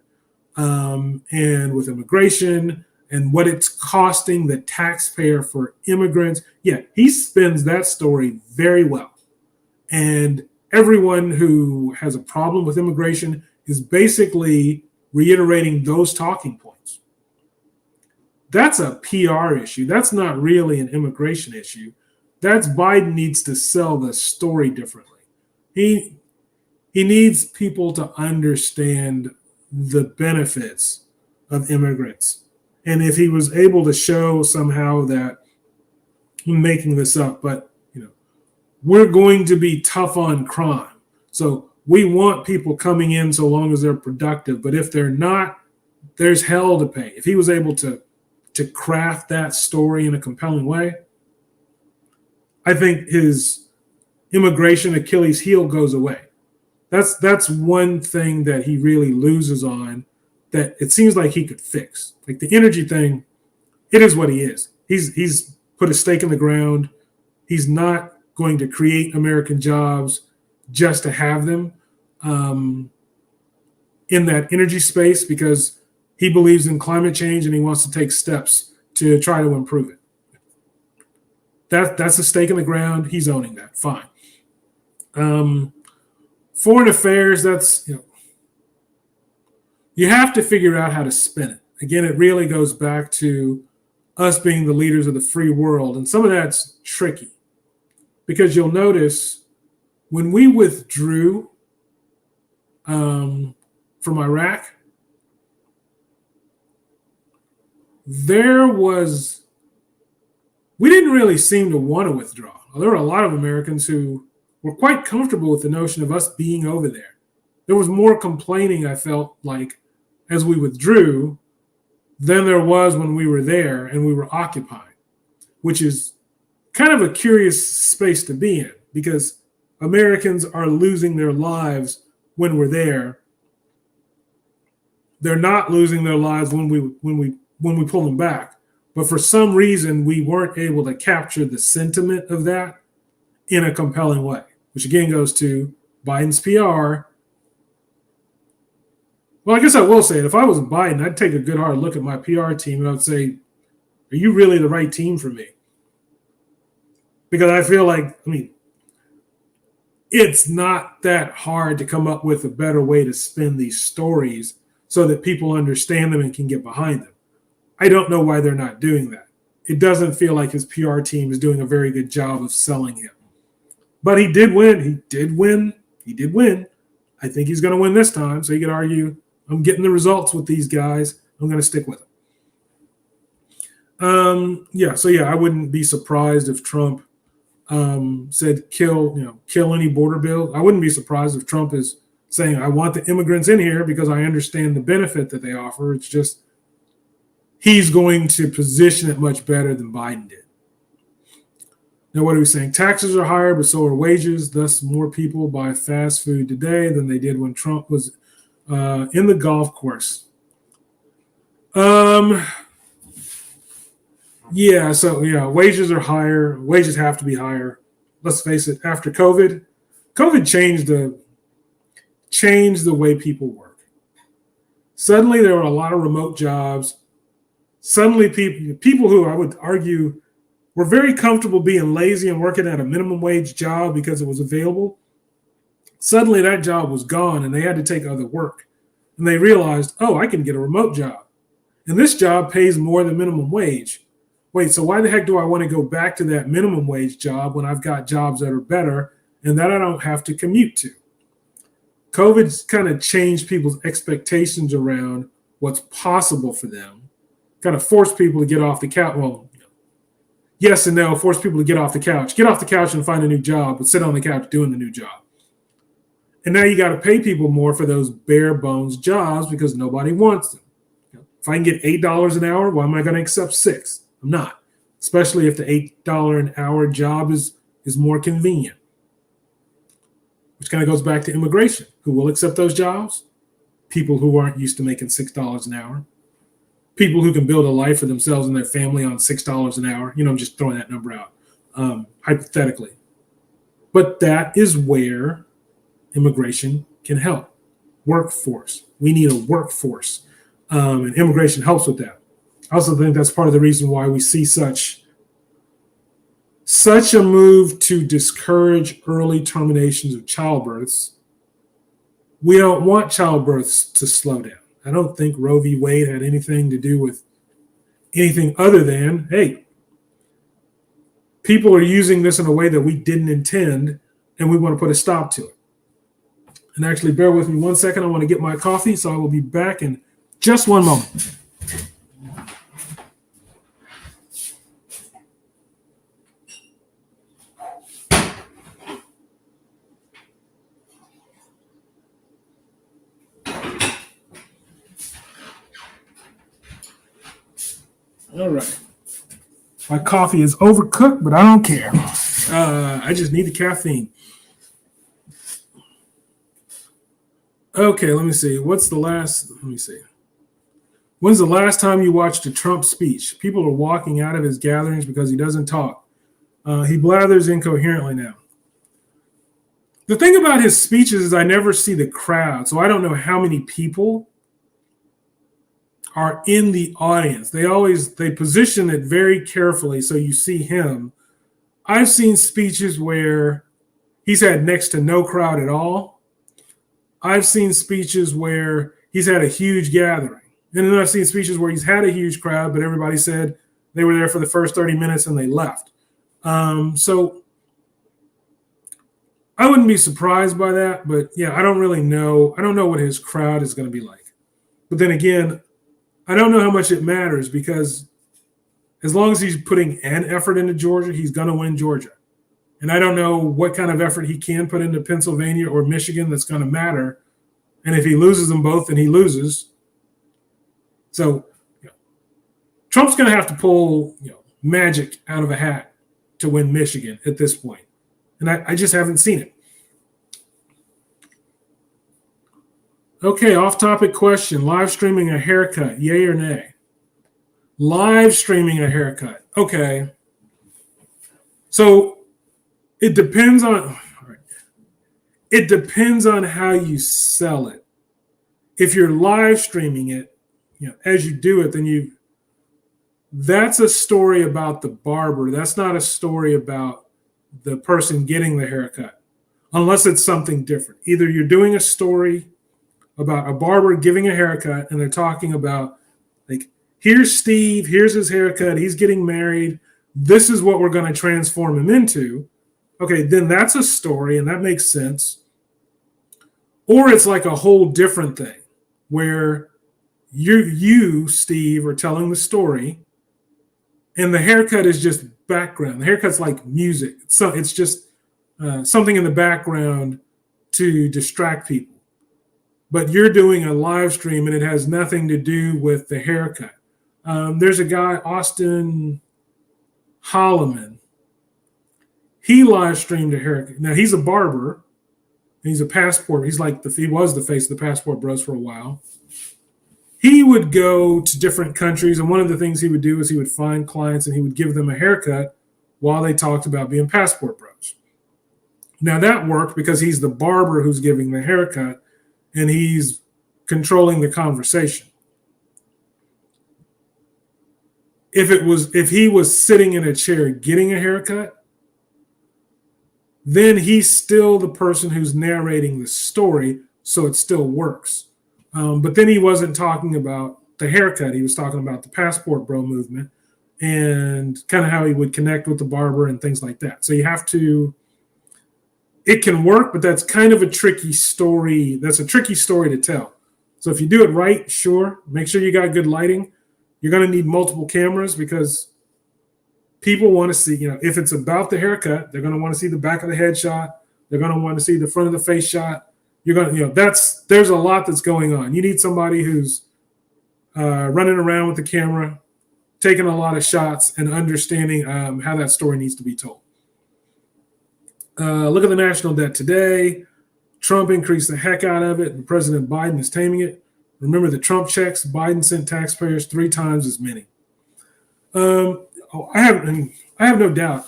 And with immigration and what it's costing the taxpayer for immigrants, he spins that story very well. And everyone who has a problem with immigration is basically reiterating those talking points. That's a PR issue. That's not really an immigration issue. That's Biden needs to sell the story differently. He needs people to understand the benefits of immigrants. And if he was able to show somehow that, I'm making this up, but we're going to be tough on crime. So we want people coming in so long as they're productive. But if they're not, there's hell to pay. If he was able to craft that story in a compelling way, I think his immigration Achilles heel goes away. That's one thing that he really loses on, that it seems like he could fix. Like the energy thing, it is what he is. He's put a stake in the ground. He's not going to create American jobs just to have them in that energy space, because he believes in climate change and he wants to take steps to try to improve it. That's a stake in the ground. He's owning that. Fine. Foreign affairs, that's, you have to figure out how to spin it. Again, it really goes back to us being the leaders of the free world. And some of that's tricky, because you'll notice when we withdrew from Iraq, we didn't really seem to want to withdraw. There were a lot of Americans who were quite comfortable with the notion of us being over there. There was more complaining, I felt like, as we withdrew than there was when we were there and we were occupying, which is kind of a curious space to be in because Americans are losing their lives when we're there. They're not losing their lives when we pull them back. But for some reason, we weren't able to capture the sentiment of that in a compelling way, which again goes to Biden's PR. Well, I guess I will say it. If I was Biden, I'd take a good hard look at my PR team and I'd say, are you really the right team for me? Because I feel like, it's not that hard to come up with a better way to spin these stories so that people understand them and can get behind them. I don't know why they're not doing that. It doesn't feel like his PR team is doing a very good job of selling him. But he did win. He did win. I think he's going to win this time. So you could argue, I'm getting the results with these guys. I'm going to stick with them. I wouldn't be surprised if Trump said kill any border bill. I wouldn't be surprised if Trump is saying, I want the immigrants in here because I understand the benefit that they offer. It's just he's going to position it much better than Biden did. Now, what are we saying? Taxes are higher, but so are wages. Thus, more people buy fast food today than they did when Trump was in the golf course. Wages are higher. Wages have to be higher. Let's face it, after COVID changed the way people work. Suddenly, there were a lot of remote jobs. Suddenly, people who I would argue were very comfortable being lazy and working at a minimum wage job because it was available. Suddenly, that job was gone, and they had to take other work. And they realized, I can get a remote job. And this job pays more than minimum wage. Wait, so why the heck do I want to go back to that minimum wage job when I've got jobs that are better and that I don't have to commute to? COVID's kind of changed people's expectations around what's possible for them, kind of forced people to get off the couch. Well, yes and no, force people to get off the couch and find a new job, but sit on the couch doing the new job. And now you got to pay people more for those bare bones jobs because nobody wants them. If I can get $8 an hour, why am I going to accept $6? I'm not, especially if the $8 an hour job is more convenient, which kind of goes back to immigration. Who will accept those jobs? People who aren't used to making $6 an hour. People who can build a life for themselves and their family on $6 an hour. I'm just throwing that number out, hypothetically. But that is where immigration can help. Workforce. We need a workforce. And immigration helps with that. I also think that's part of the reason why we see such a move to discourage early terminations of childbirths. We don't want childbirths to slow down. I don't think Roe v. Wade had anything to do with anything other than, hey, people are using this in a way that we didn't intend, and we want to put a stop to it. And actually, bear with me 1 second. I want to get my coffee, so I will be back in just one moment. All right. My coffee is overcooked, but I don't care. I just need the caffeine. Okay, let me see. When's the last time you watched a Trump speech? People are walking out of his gatherings because he doesn't talk. He blathers incoherently now. The thing about his speeches is I never see the crowd, so I don't know how many people are in the audience. They position it very carefully so you see him. I've seen speeches where he's had next to no crowd at all. I've seen speeches where he's had a huge gathering. And then I've seen speeches where he's had a huge crowd, but everybody said they were there for the first 30 minutes and they left. So I wouldn't be surprised by that, but yeah, I don't really know. I don't know what his crowd is going to be like. But then again, I don't know how much it matters because as long as he's putting an effort into Georgia, he's going to win Georgia. And I don't know what kind of effort he can put into Pennsylvania or Michigan that's going to matter. And if he loses them both, then he loses. So Trump's going to have to pull magic out of a hat to win Michigan at this point. And I just haven't seen it. Okay, off-topic question. Live streaming a haircut, yay or nay? Live streaming a haircut. Okay. So it depends on how you sell it. If you're live streaming it, as you do it, then that's a story about the barber. That's not a story about the person getting the haircut, unless it's something different. Either you're doing a story about a barber giving a haircut and they're talking about, like, here's Steve, here's his haircut, he's getting married, this is what we're going to transform him into. Okay, then that's a story and that makes sense. Or it's like a whole different thing where you, Steve, are telling the story and the haircut is just background. The haircut's like music. So it's just something in the background to distract people. But you're doing a live stream and it has nothing to do with the haircut. There's a guy, Austin Holloman. He live streamed a haircut. Now he's a barber. He's a passport. He was the face of the Passport Bros for a while. He would go to different countries, and one of the things he would do is he would find clients and he would give them a haircut while they talked about being Passport Bros. Now that worked because he's the barber who's giving the haircut and he's controlling the conversation. If he was sitting in a chair getting a haircut, then he's still the person who's narrating the story, so it still works. But then he wasn't talking about the haircut. He was talking about the Passport Bro movement and kind of how he would connect with the barber and things like that. So it can work, but that's kind of a tricky story. That's a tricky story to tell. So if you do it right, sure, make sure you got good lighting. You're going to need multiple cameras because people want to see, if it's about the haircut, they're going to want to see the back of the head shot. They're going to want to see the front of the face shot. You're going to, there's a lot that's going on. You need somebody who's running around with the camera, taking a lot of shots and understanding how that story needs to be told. Look at the national debt today. Trump increased the heck out of it, and President Biden is taming it. Remember the Trump checks? Biden sent taxpayers 3 times as many. I have no doubt.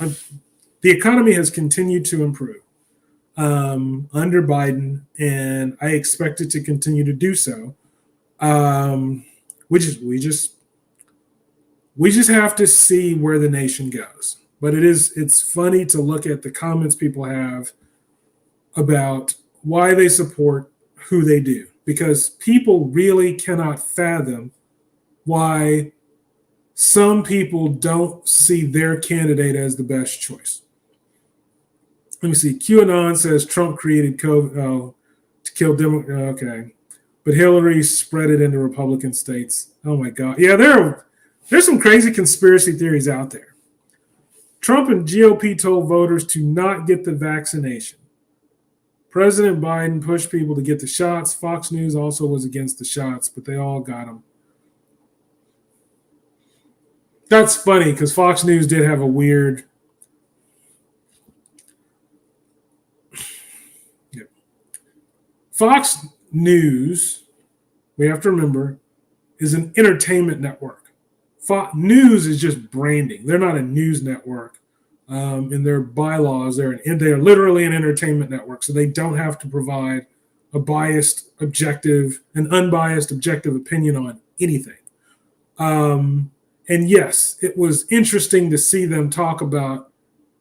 The economy has continued to improve under Biden, and I expect it to continue to do so. We just have to see where the nation goes. But it's funny to look at the comments people have about why they support who they do, because people really cannot fathom why some people don't see their candidate as the best choice. Let me see. QAnon says Trump created COVID to kill Democrats. Okay. But Hillary spread it into Republican states. Oh, my God. Yeah, there's some crazy conspiracy theories out there. Trump and GOP told voters to not get the vaccination. President Biden pushed people to get the shots. Fox News also was against the shots, but they all got them. That's funny because Fox News did have a weird. Fox News, we have to remember, is an entertainment network. Fox News is just branding. They're not a news network. In their bylaws, they're literally an entertainment network, so they don't have to provide a unbiased, objective opinion on anything. And yes, it was interesting to see them talk about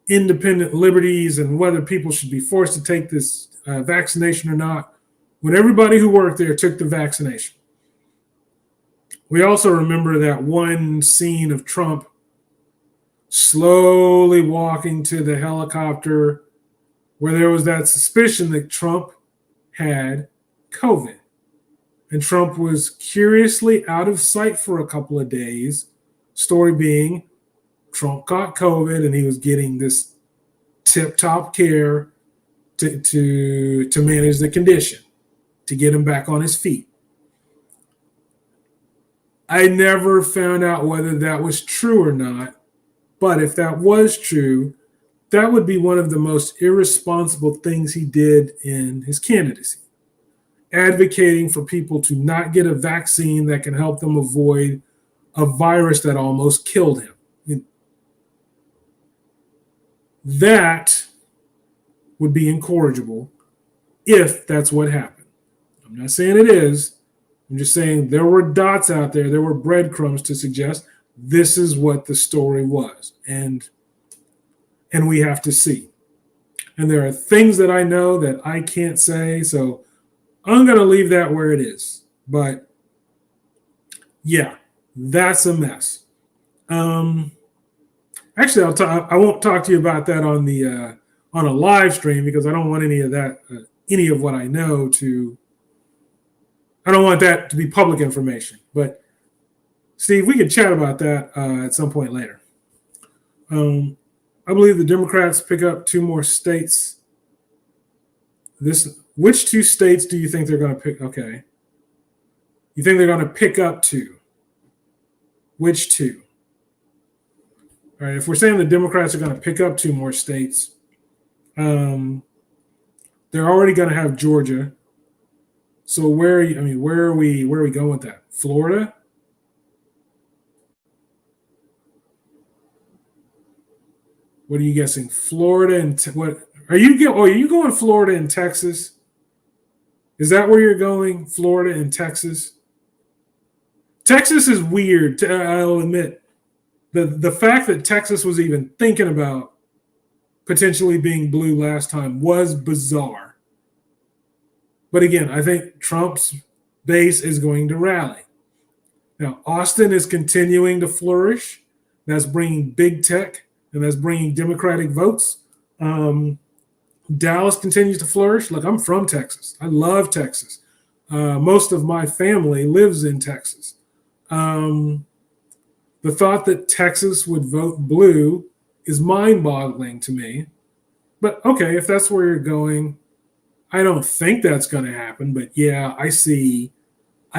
independent liberties and whether people should be forced to take this vaccination or not, when everybody who worked there took the vaccination. We also remember that one scene of Trump slowly walking to the helicopter where there was that suspicion that Trump had COVID. And Trump was curiously out of sight for a couple of days. Story being, Trump caught COVID and he was getting this tip-top care to manage the condition, to get him back on his feet. I never found out whether that was true or not, but if that was true, that would be one of the most irresponsible things he did in his candidacy. Advocating for people to not get a vaccine that can help them avoid a virus that almost killed him. That would be incorrigible if that's what happened. I'm not saying it is. I'm just saying there were dots out there. There were breadcrumbs to suggest this is what the story was. And we have to see. And there are things that I know that I can't say. So I'm going to leave that where it is. But yeah, that's a mess. Actually, I won't talk to you about that on a live stream because I don't want any of that, any of what I know to. I don't want that to be public information. But Steve, we could chat about that at some point later. I believe the Democrats pick up 2 more states. Which 2 states do you think they're going to pick? Okay. You think they're going to pick up 2? Which 2? All right. If we're saying the Democrats are going to pick up 2 more states, they're already going to have Georgia. So where are we going with that? Florida? What are you guessing? Florida and what are you going Florida and Texas? Is that where you're going? Florida and Texas? Texas is weird, I'll admit. The fact that Texas was even thinking about potentially being blue last time was bizarre. But again, I think Trump's base is going to rally. Now, Austin is continuing to flourish. That's bringing big tech, and that's bringing Democratic votes. Dallas continues to flourish. Look, I'm from Texas. I love Texas. Most of my family lives in Texas. The thought that Texas would vote blue is mind-boggling to me. But okay, if that's where you're going, I don't think that's going to happen. But yeah, I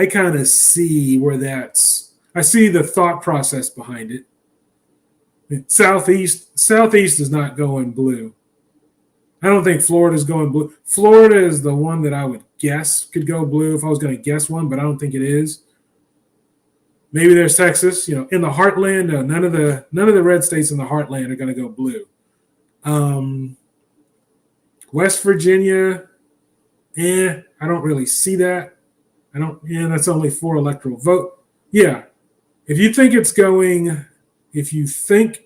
kind of see I see the thought process behind it. Southeast is not going blue. I don't think Florida's going blue. Florida is the one that I would guess could go blue if I was going to guess one, but I don't think it is. Maybe there's Texas. In the heartland, no, none of the red states in the heartland are going to go blue. West Virginia, I don't really see that. That's only 4 electoral vote. Yeah, if you think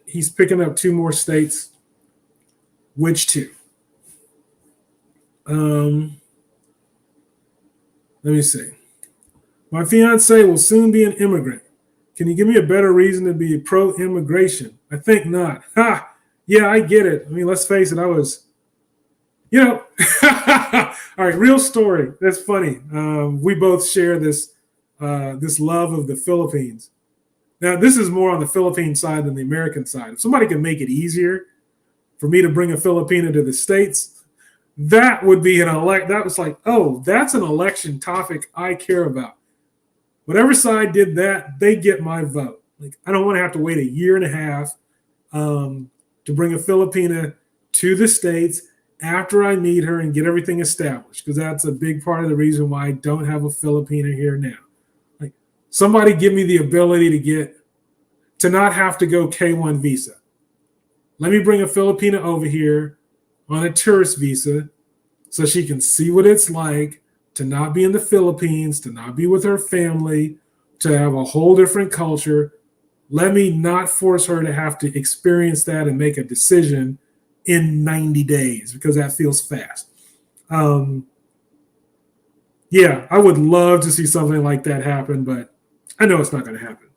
he's picking up 2 more states, which 2? Let me see. My fiance will soon be an immigrant. Can you give me a better reason to be pro-immigration? I think not. Ha! Yeah, I get it. Let's face it. I was, all right, real story. That's funny. We both share this love of the Philippines. Now, this is more on the Philippine side than the American side. If somebody can make it easier for me to bring a Filipino to the States, that would be that was like, oh, that's an election topic I care about. Whatever side did that, they get my vote. I don't want to have to wait a year and a half to bring a Filipina to the States after I meet her and get everything established, because that's a big part of the reason why I don't have a Filipina here now. Somebody give me the ability to not have to go K-1 visa. Let me bring a Filipina over here on a tourist visa so she can see what it's like to not be in the Philippines, to not be with her family, to have a whole different culture. Let me not force her to have to experience that and make a decision in 90 days, because that feels fast. Yeah, I would love to see something like that happen, but I know it's not going to happen.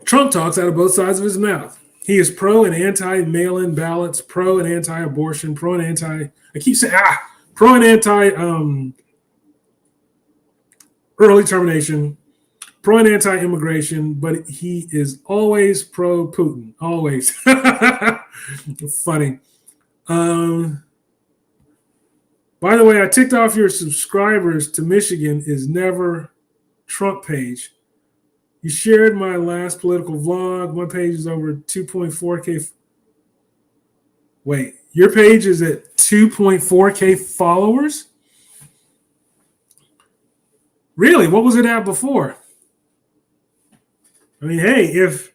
Trump talks out of both sides of his mouth. He is pro and anti mail-in ballots, pro and anti-abortion, pro and anti. I keep saying pro and anti early termination, pro and anti-immigration, but he is always pro-Putin. Always. Funny. By the way, I ticked off your subscribers to Michigan is never Trump page. You shared my last political vlog. My page is over 2.4K. Wait, your page is at 2.4K followers? Really? What was it at before? I mean, hey, if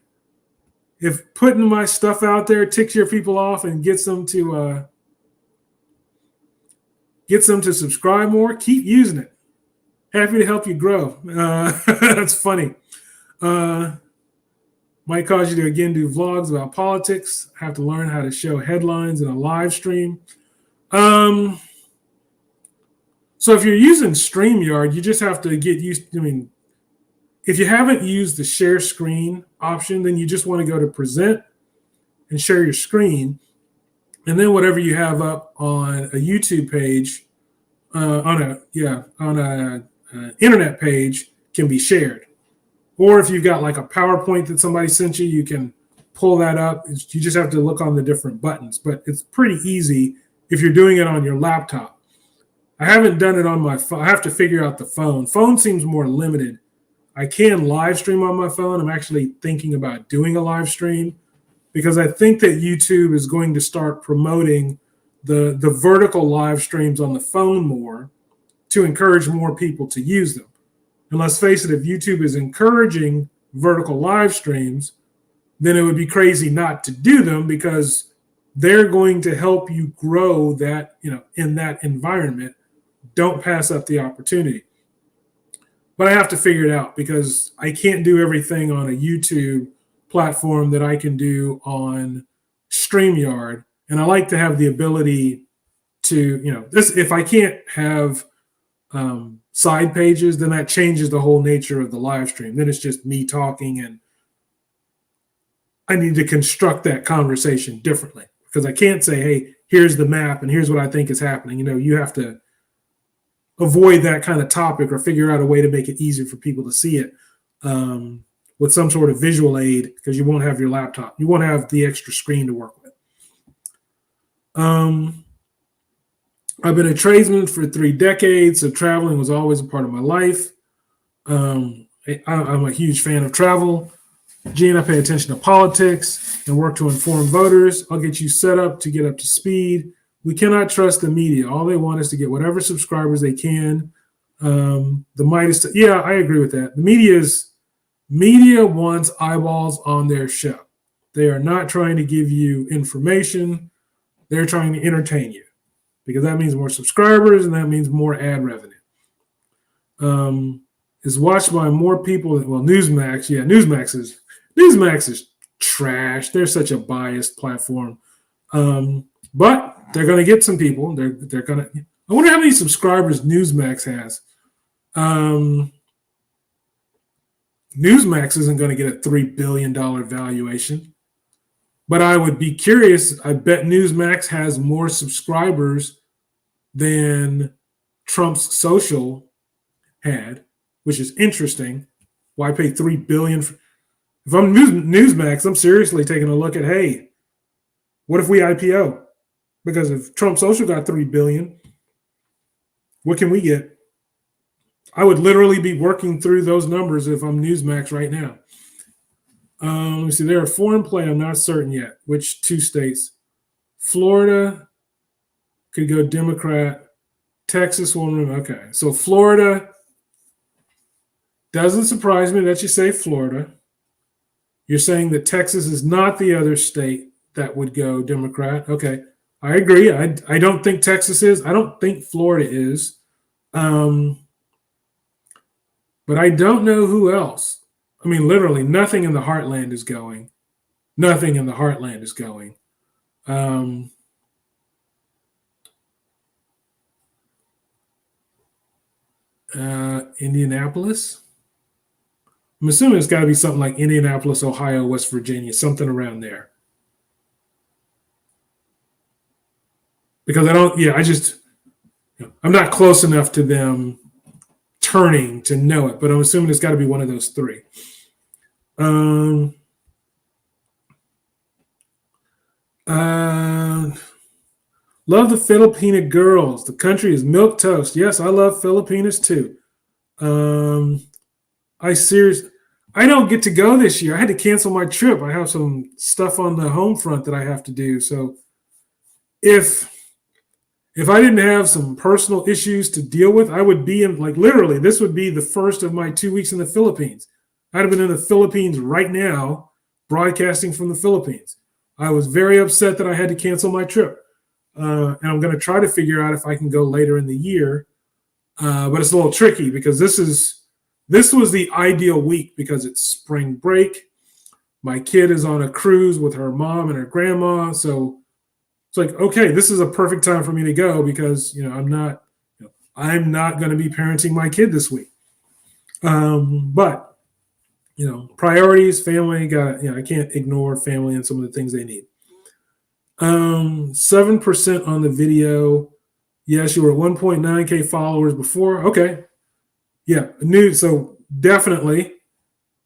putting my stuff out there ticks your people off and gets them to subscribe more, keep using it. Happy to help you grow. That's funny. Might cause you to again do vlogs about politics. Have to learn how to show headlines in a live stream. So if you're using StreamYard, you just have to get used. I mean, if you haven't used the share screen option, then you just want to go to present and share your screen. And then whatever you have up on a YouTube page, on a internet page can be shared. Or if you've got like a PowerPoint that somebody sent you, you can pull that up. You just have to look on the different buttons, but it's pretty easy if you're doing it on your laptop. I haven't done it on my phone. I have to figure out the phone. Phone seems more limited. I can live stream on my phone. I'm actually thinking about doing a live stream because I think that YouTube is going to start promoting the vertical live streams on the phone more to encourage more people to use them. And let's face it, if YouTube is encouraging vertical live streams, then it would be crazy not to do them because they're going to help you grow that, in that environment. Don't pass up the opportunity. But I have to figure it out because I can't do everything on a YouTube platform that I can do on StreamYard. And I like to have the ability to, if I can't have side pages, then that changes the whole nature of the live stream. Then it's just me talking, and I need to construct that conversation differently because I can't say, hey, here's the map and here's what I think is happening. You have to avoid that kind of topic or figure out a way to make it easier for people to see it with some sort of visual aid because you won't have your laptop. You won't have the extra screen to work with. I've been a tradesman for 3 decades, so traveling was always a part of my life. I'm a huge fan of travel. Gene, I pay attention to politics and work to inform voters. I'll get you set up to get up to speed. We cannot trust the media. All they want is to get whatever subscribers they can. The might is yeah, I agree with that. The media wants eyeballs on their show. They are not trying to give you information. They're trying to entertain you because that means more subscribers and that means more ad revenue. Is watched by more people. Well, Newsmax, yeah, Newsmax is trash. They're such a biased platform. But they're going to get some people. They're going to. I wonder how many subscribers Newsmax has. Newsmax isn't going to get a $3 billion valuation, but I would be curious. I bet Newsmax has more subscribers than Trump's social had, which is interesting. Why pay $3 billion? If I'm Newsmax, I'm seriously taking a look at, hey, what if we IPO? Because if Trump Social got $3 billion, what can we get? I would literally be working through those numbers if I'm Newsmax right now. Let me see. They're a foreign play. I'm not certain yet. Which 2 states? Florida could go Democrat. Texas won't. Okay. So Florida doesn't surprise me that you say Florida. You're saying that Texas is not the other state that would go Democrat. Okay. I agree. I don't think Texas is. I don't think Florida is. But I don't know who else. I mean, literally nothing in the heartland is going. Nothing in the heartland is going. Indianapolis. I'm assuming it's got to be something like Indianapolis, Ohio, West Virginia, something around there. Because I'm not close enough to them turning to know it, but I'm assuming it's got to be one of those three. Love the Filipina girls. The country is milk toast. Yes, I love Filipinas too. I don't get to go this year. I had to cancel my trip. I have some stuff on the home front that I have to do. So if I didn't have some personal issues to deal with, I would be in, like, literally, this would be the first of my 2 weeks in the Philippines. I'd have been in the Philippines right now, broadcasting from the Philippines. I was very upset that I had to cancel my trip. And I'm going to try to figure out if I can go later in the year. But it's a little tricky because this was the ideal week because it's spring break. My kid is on a cruise with her mom and her grandma. So it's like, okay, this is a perfect time for me to go because, I'm not going to be parenting my kid this week. But priorities, family, I can't ignore family and some of the things they need. 7% on the video. Yes, you were at 1.9K followers before. Okay. Yeah. So definitely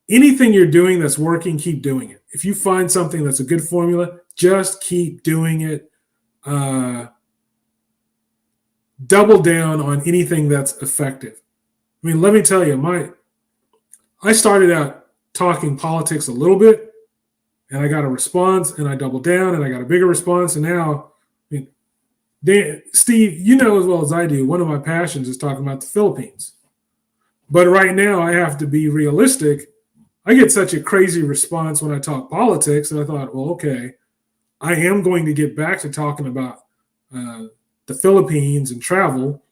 anything you're doing that's working, keep doing it. If you find something that's a good formula, just keep doing it. Double down on anything that's effective. I mean, let me tell you, I started out talking politics a little bit, and I got a response, and I doubled down, and I got a bigger response, and now, Steve, you know as well as I do, one of my passions is talking about the Philippines. But right now, I have to be realistic. I get such a crazy response when I talk politics, and I thought, well, okay, I am going to get back to talking about the Philippines and travel.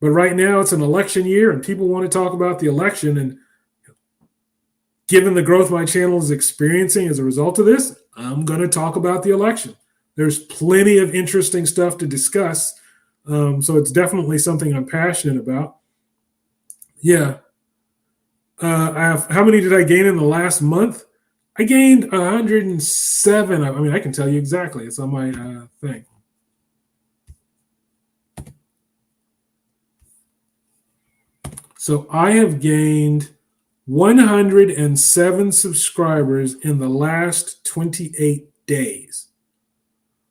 But right now, it's an election year, and people want to talk about the election, and given the growth my channel is experiencing as a result of this, I'm going to talk about the election. There's plenty of interesting stuff to discuss. So it's definitely something I'm passionate about. Yeah. How many did I gain in the last month? I gained 107. I mean, I can tell you exactly. It's on my thing. So I have gained 107 subscribers in the last 28 days,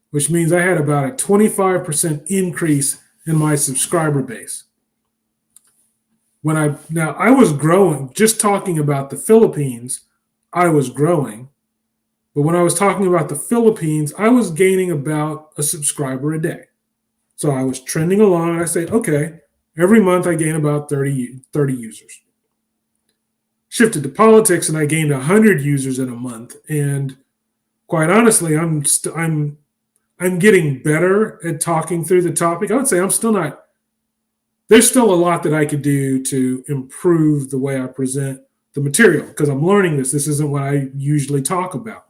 which means I had about a 25% increase in my subscriber base. Now I was growing, just talking about the Philippines, I was growing. But when I was talking about the Philippines, I was gaining about a subscriber a day. So I was trending along, and I say, okay, every month I gain about 30 users. Shifted to politics, and I gained 100 users in a month. And quite honestly, I'm getting better at talking through the topic. I would say I'm still not. There's still a lot that I could do to improve the way I present the material because I'm learning this. This isn't what I usually talk about.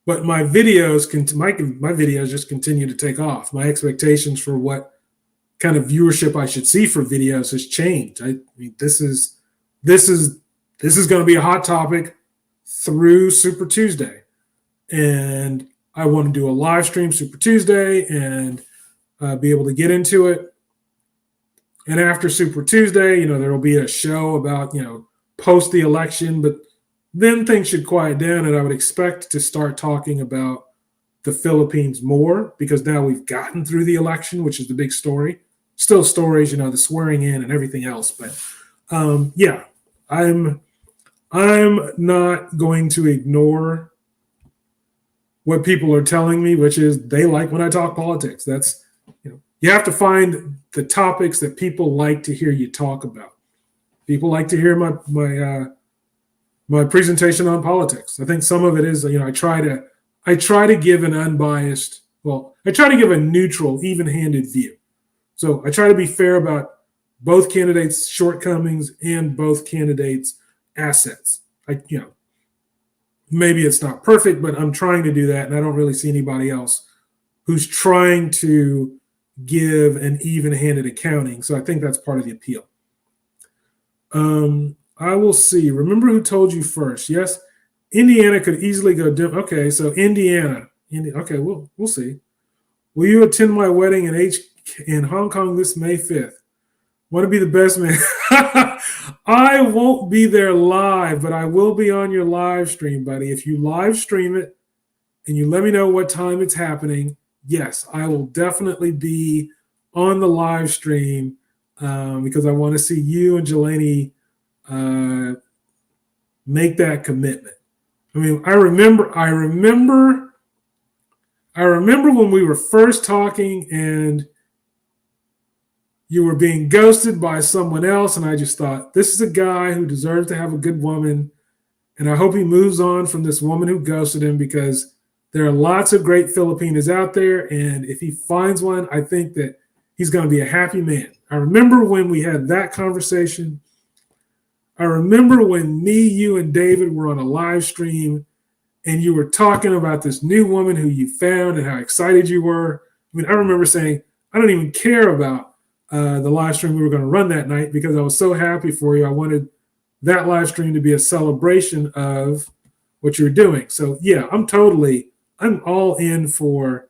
But my videos just continue to take off. My expectations for what kind of viewership I should see for videos has changed. I mean, this is going to be a hot topic through Super Tuesday, and I want to do a live stream Super Tuesday and be able to get into it. And after Super Tuesday, there will be a show about, post the election, but then things should quiet down, and I would expect to start talking about the Philippines more because now we've gotten through the election, which is the big story. Still stories, the swearing in and everything else. But yeah, I'm not going to ignore what people are telling me, which is they like when I talk politics. That's, you have to find the topics that people like to hear you talk about. People like to hear my presentation on politics. I think some of it is, I try to give an unbiased, I try to give a neutral, even-handed view. So I try to be fair about both candidates' shortcomings and both candidates' assets. Maybe it's not perfect, but I'm trying to do that, and I don't really see anybody else who's trying to give an even-handed accounting. So I think that's part of the appeal. I will see. Remember who told you first? Yes, Indiana could easily go dim. Okay, so Indiana. Okay, we'll see. Will you attend my wedding in HQ in Hong Kong this May 5th. Want to be the best man? I won't be there live, but I will be on your live stream, buddy. If you live stream it and you let me know what time it's happening, yes, I will definitely be on the live stream because I want to see you and Jelani make that commitment. I mean, I remember when we were first talking and you were being ghosted by someone else, and I just thought, this is a guy who deserves to have a good woman, and I hope he moves on from this woman who ghosted him, because there are lots of great Filipinas out there, and if he finds one, I think that he's going to be a happy man. I remember when we had that conversation. I remember when me, you, and David were on a live stream, and you were talking about this new woman who you found and how excited you were. I mean, I remember saying, I don't even care about the live stream we were going to run that night because I was so happy for you. I wanted that live stream to be a celebration of what you were doing. So, yeah, I'm all in for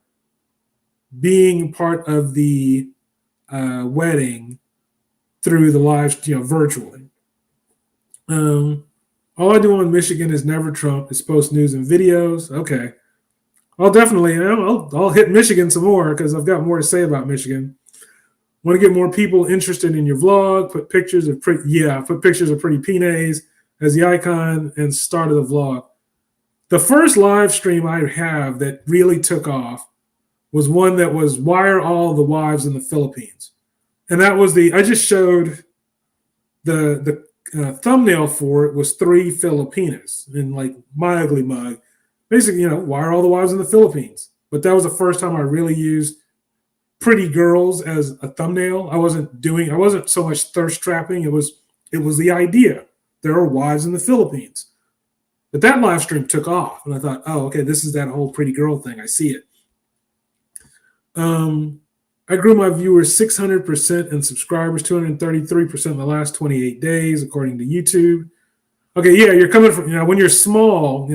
being part of the wedding through the live, virtually. All I do on Michigan is never Trump. It's post news and videos. Okay. I'll hit Michigan some more because I've got more to say about Michigan. Want to get more people interested in your vlog? Put pictures of pretty penis as the icon and start of the vlog. The first live stream I have that really took off was one that was why are all the wives in the Philippines, and that was I just showed the thumbnail for it was 3 Filipinas in like my ugly mug. Basically, why are all the wives in the Philippines? But that was the first time I really used pretty girls as a thumbnail. I wasn't so much thirst trapping. It was the idea. There are wives in the Philippines. But that live stream took off, and I thought, oh, okay, this is that whole pretty girl thing. I see it. I grew my viewers 600% and subscribers 233% in the last 28 days, according to YouTube. Okay, yeah, you're coming from, when you're small,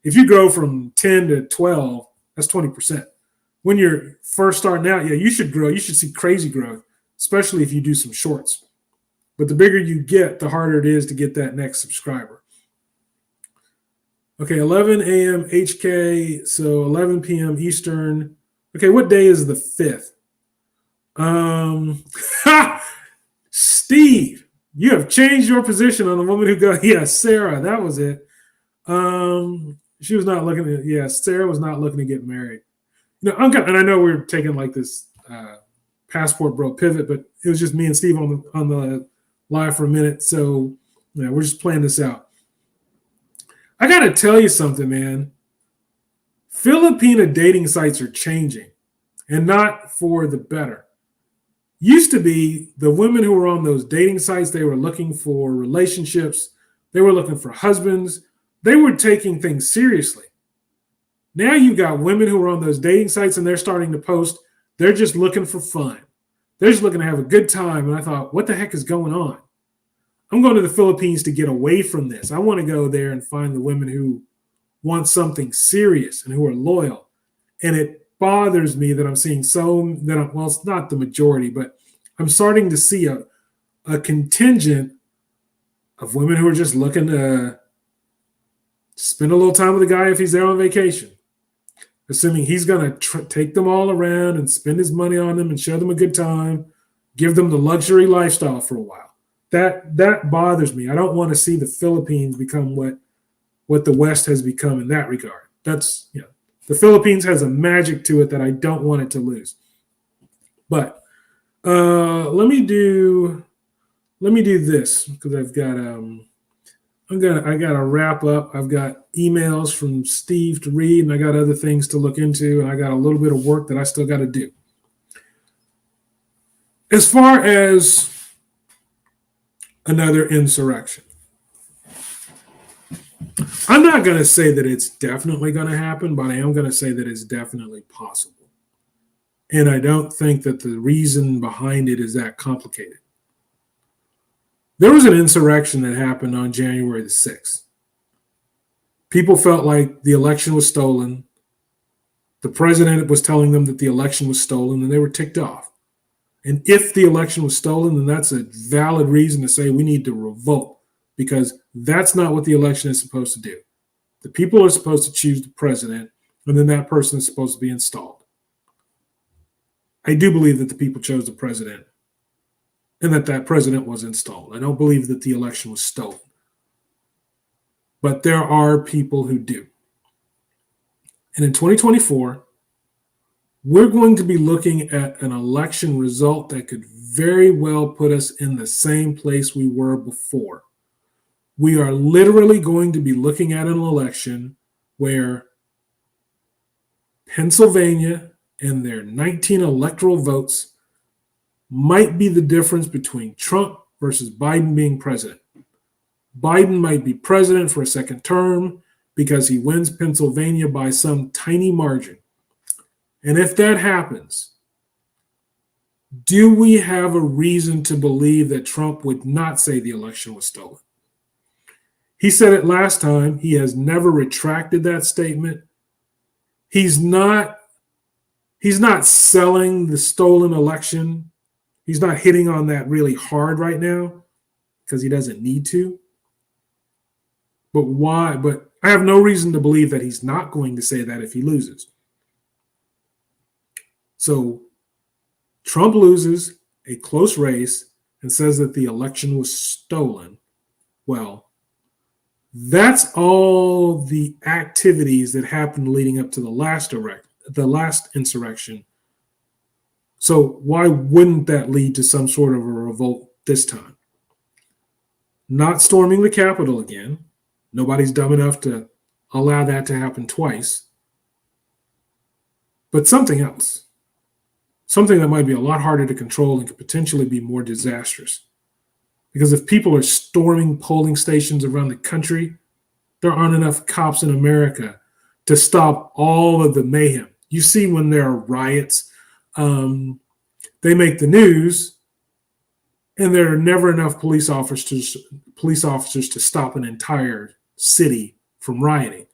if you grow from 10 to 12, that's 20%. When you're first starting out, yeah, you should grow. You should see crazy growth, especially if you do some shorts. But the bigger you get, the harder it is to get that next subscriber. Okay, 11 a.m. HK, so 11 p.m. Eastern. Okay, what day is the 5th? Steve, you have changed your position on the woman who got, Sarah, that was it. She was not looking to, Sarah was not looking to get married. And I know we're taking like this passport bro pivot, but it was just me and Steve on the live for a minute. So we're just playing this out. I got to tell you something, man. Filipina dating sites are changing, and not for the better. Used to be the women who were on those dating sites, they were looking for relationships. They were looking for husbands. They were taking things seriously. Now you've got women who are on those dating sites and they're starting to post. They're just looking for fun. They're just looking to have a good time. And I thought, what the heck is going on? I'm going to the Philippines to get away from this. I want to go there and find the women who want something serious and who are loyal. And it bothers me that I'm seeing it's not the majority, but I'm starting to see a contingent of women who are just looking to spend a little time with a guy if he's there on vacation, assuming he's going to take them all around and spend his money on them and show them a good time, give them the luxury lifestyle for a while. That bothers me. I don't want to see the Philippines become what the West has become in that regard. That's, the Philippines has a magic to it that I don't want it to lose. But let me do this because I've got I got to wrap up. I've got emails from Steve to read, and I got other things to look into, and I got a little bit of work that I still got to do. As far as another insurrection, I'm not going to say that it's definitely going to happen, but I am going to say that it's definitely possible. And I don't think that the reason behind it is that complicated. There was an insurrection that happened on January the 6th. People felt like the election was stolen. The president was telling them that the election was stolen, and they were ticked off. And if the election was stolen, then that's a valid reason to say we need to revolt, because that's not what the election is supposed to do. The people are supposed to choose the president, and then that person is supposed to be installed. I do believe that the people chose the president and that president was installed. I don't believe that the election was stolen. But there are people who do. And in 2024, we're going to be looking at an election result that could very well put us in the same place we were before. We are literally going to be looking at an election where Pennsylvania and their 19 electoral votes might be the difference between Trump versus Biden being president. Biden might be president for a second term because he wins Pennsylvania by some tiny margin. And if that happens, do we have a reason to believe that Trump would not say the election was stolen? He said it last time. He has never retracted that statement. He's not selling the stolen election. He's not hitting on that really hard right now because he doesn't need to. But why? But I have no reason to believe that he's not going to say that if he loses. So Trump loses a close race and says that the election was stolen. Well, that's all the activities that happened leading up to the last insurrection. So why wouldn't that lead to some sort of a revolt this time? Not storming the Capitol again. Nobody's dumb enough to allow that to happen twice. But something else. Something that might be a lot harder to control and could potentially be more disastrous. Because if people are storming polling stations around the country, there aren't enough cops in America to stop all of the mayhem. You see when there are riots, they make the news, and there are never enough police officers to stop an entire city from rioting.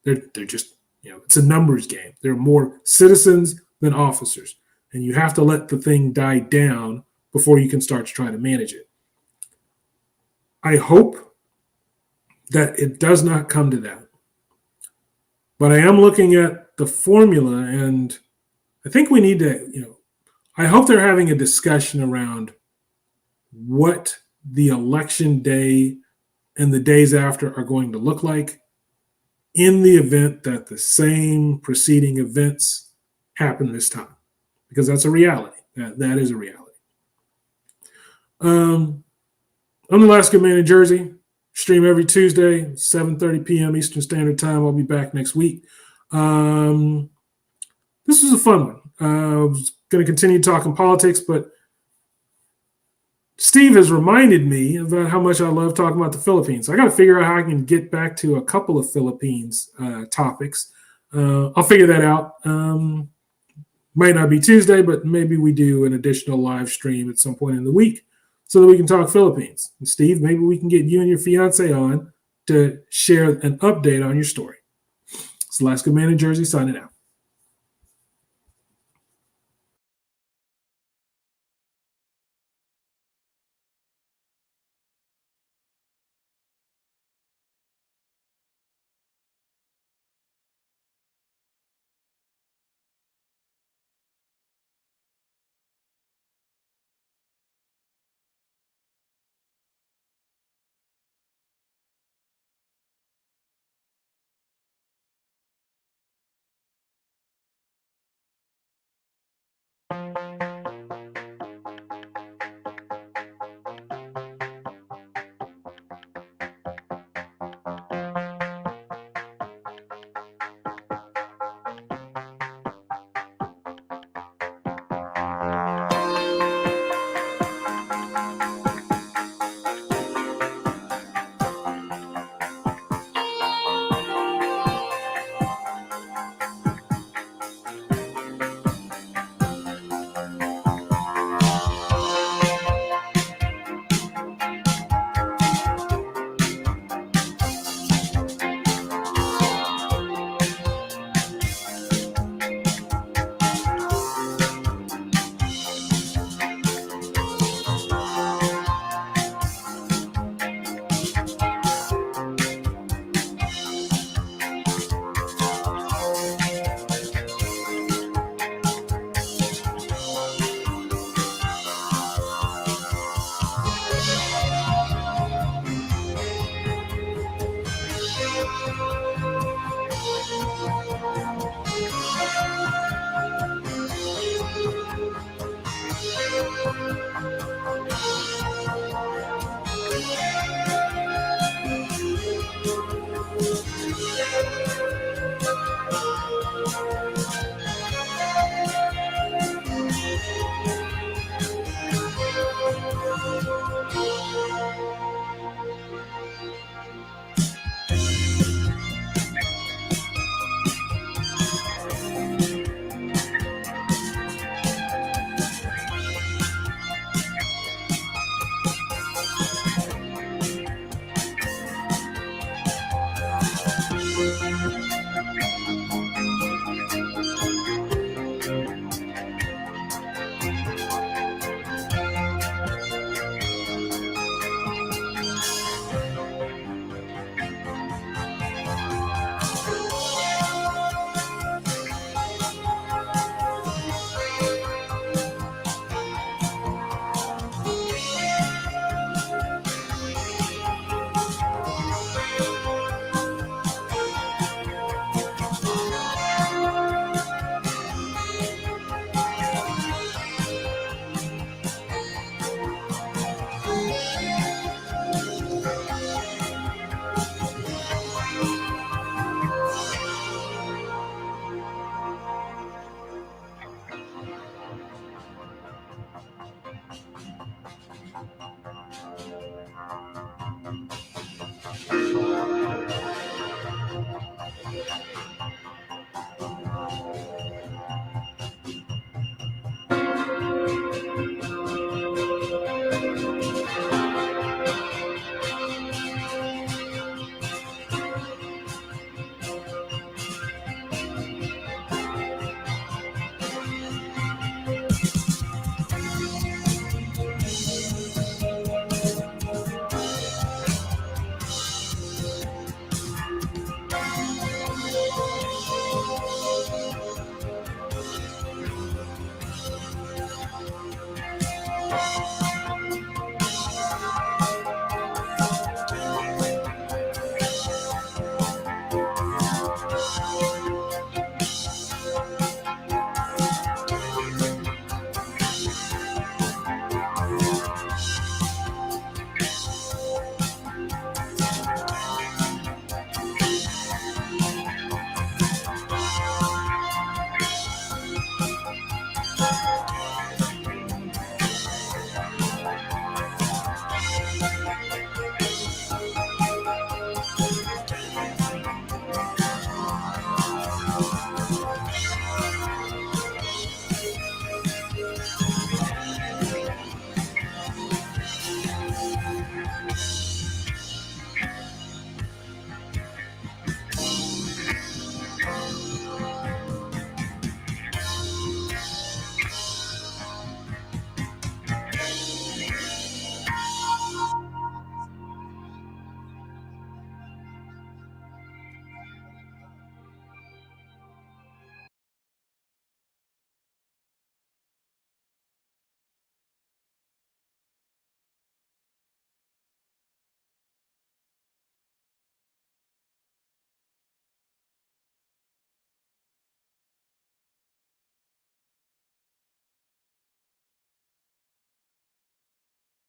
They're just, it's a numbers game. There are more citizens than officers, and you have to let the thing die down before you can start to try to manage it. I hope that it does not come to that. But I am looking at the formula, and I think we need to, I hope they're having a discussion around what the election day and the days after are going to look like in the event that the same preceding events happen this time, because that's a reality. That is a reality. I'm the Last Good Man in Jersey. Stream every Tuesday, 7:30 p.m. Eastern Standard Time. I'll be back next week. This was a fun one. I was going to continue talking politics, but Steve has reminded me about how much I love talking about the Philippines. I got to figure out how I can get back to a couple of Philippines topics. I'll figure that out. Might not be Tuesday, but maybe we do an additional live stream at some point in the week so that we can talk Philippines. And Steve, maybe we can get you and your fiance on to share an update on your story. It's the Last Good Man in Jersey signing out.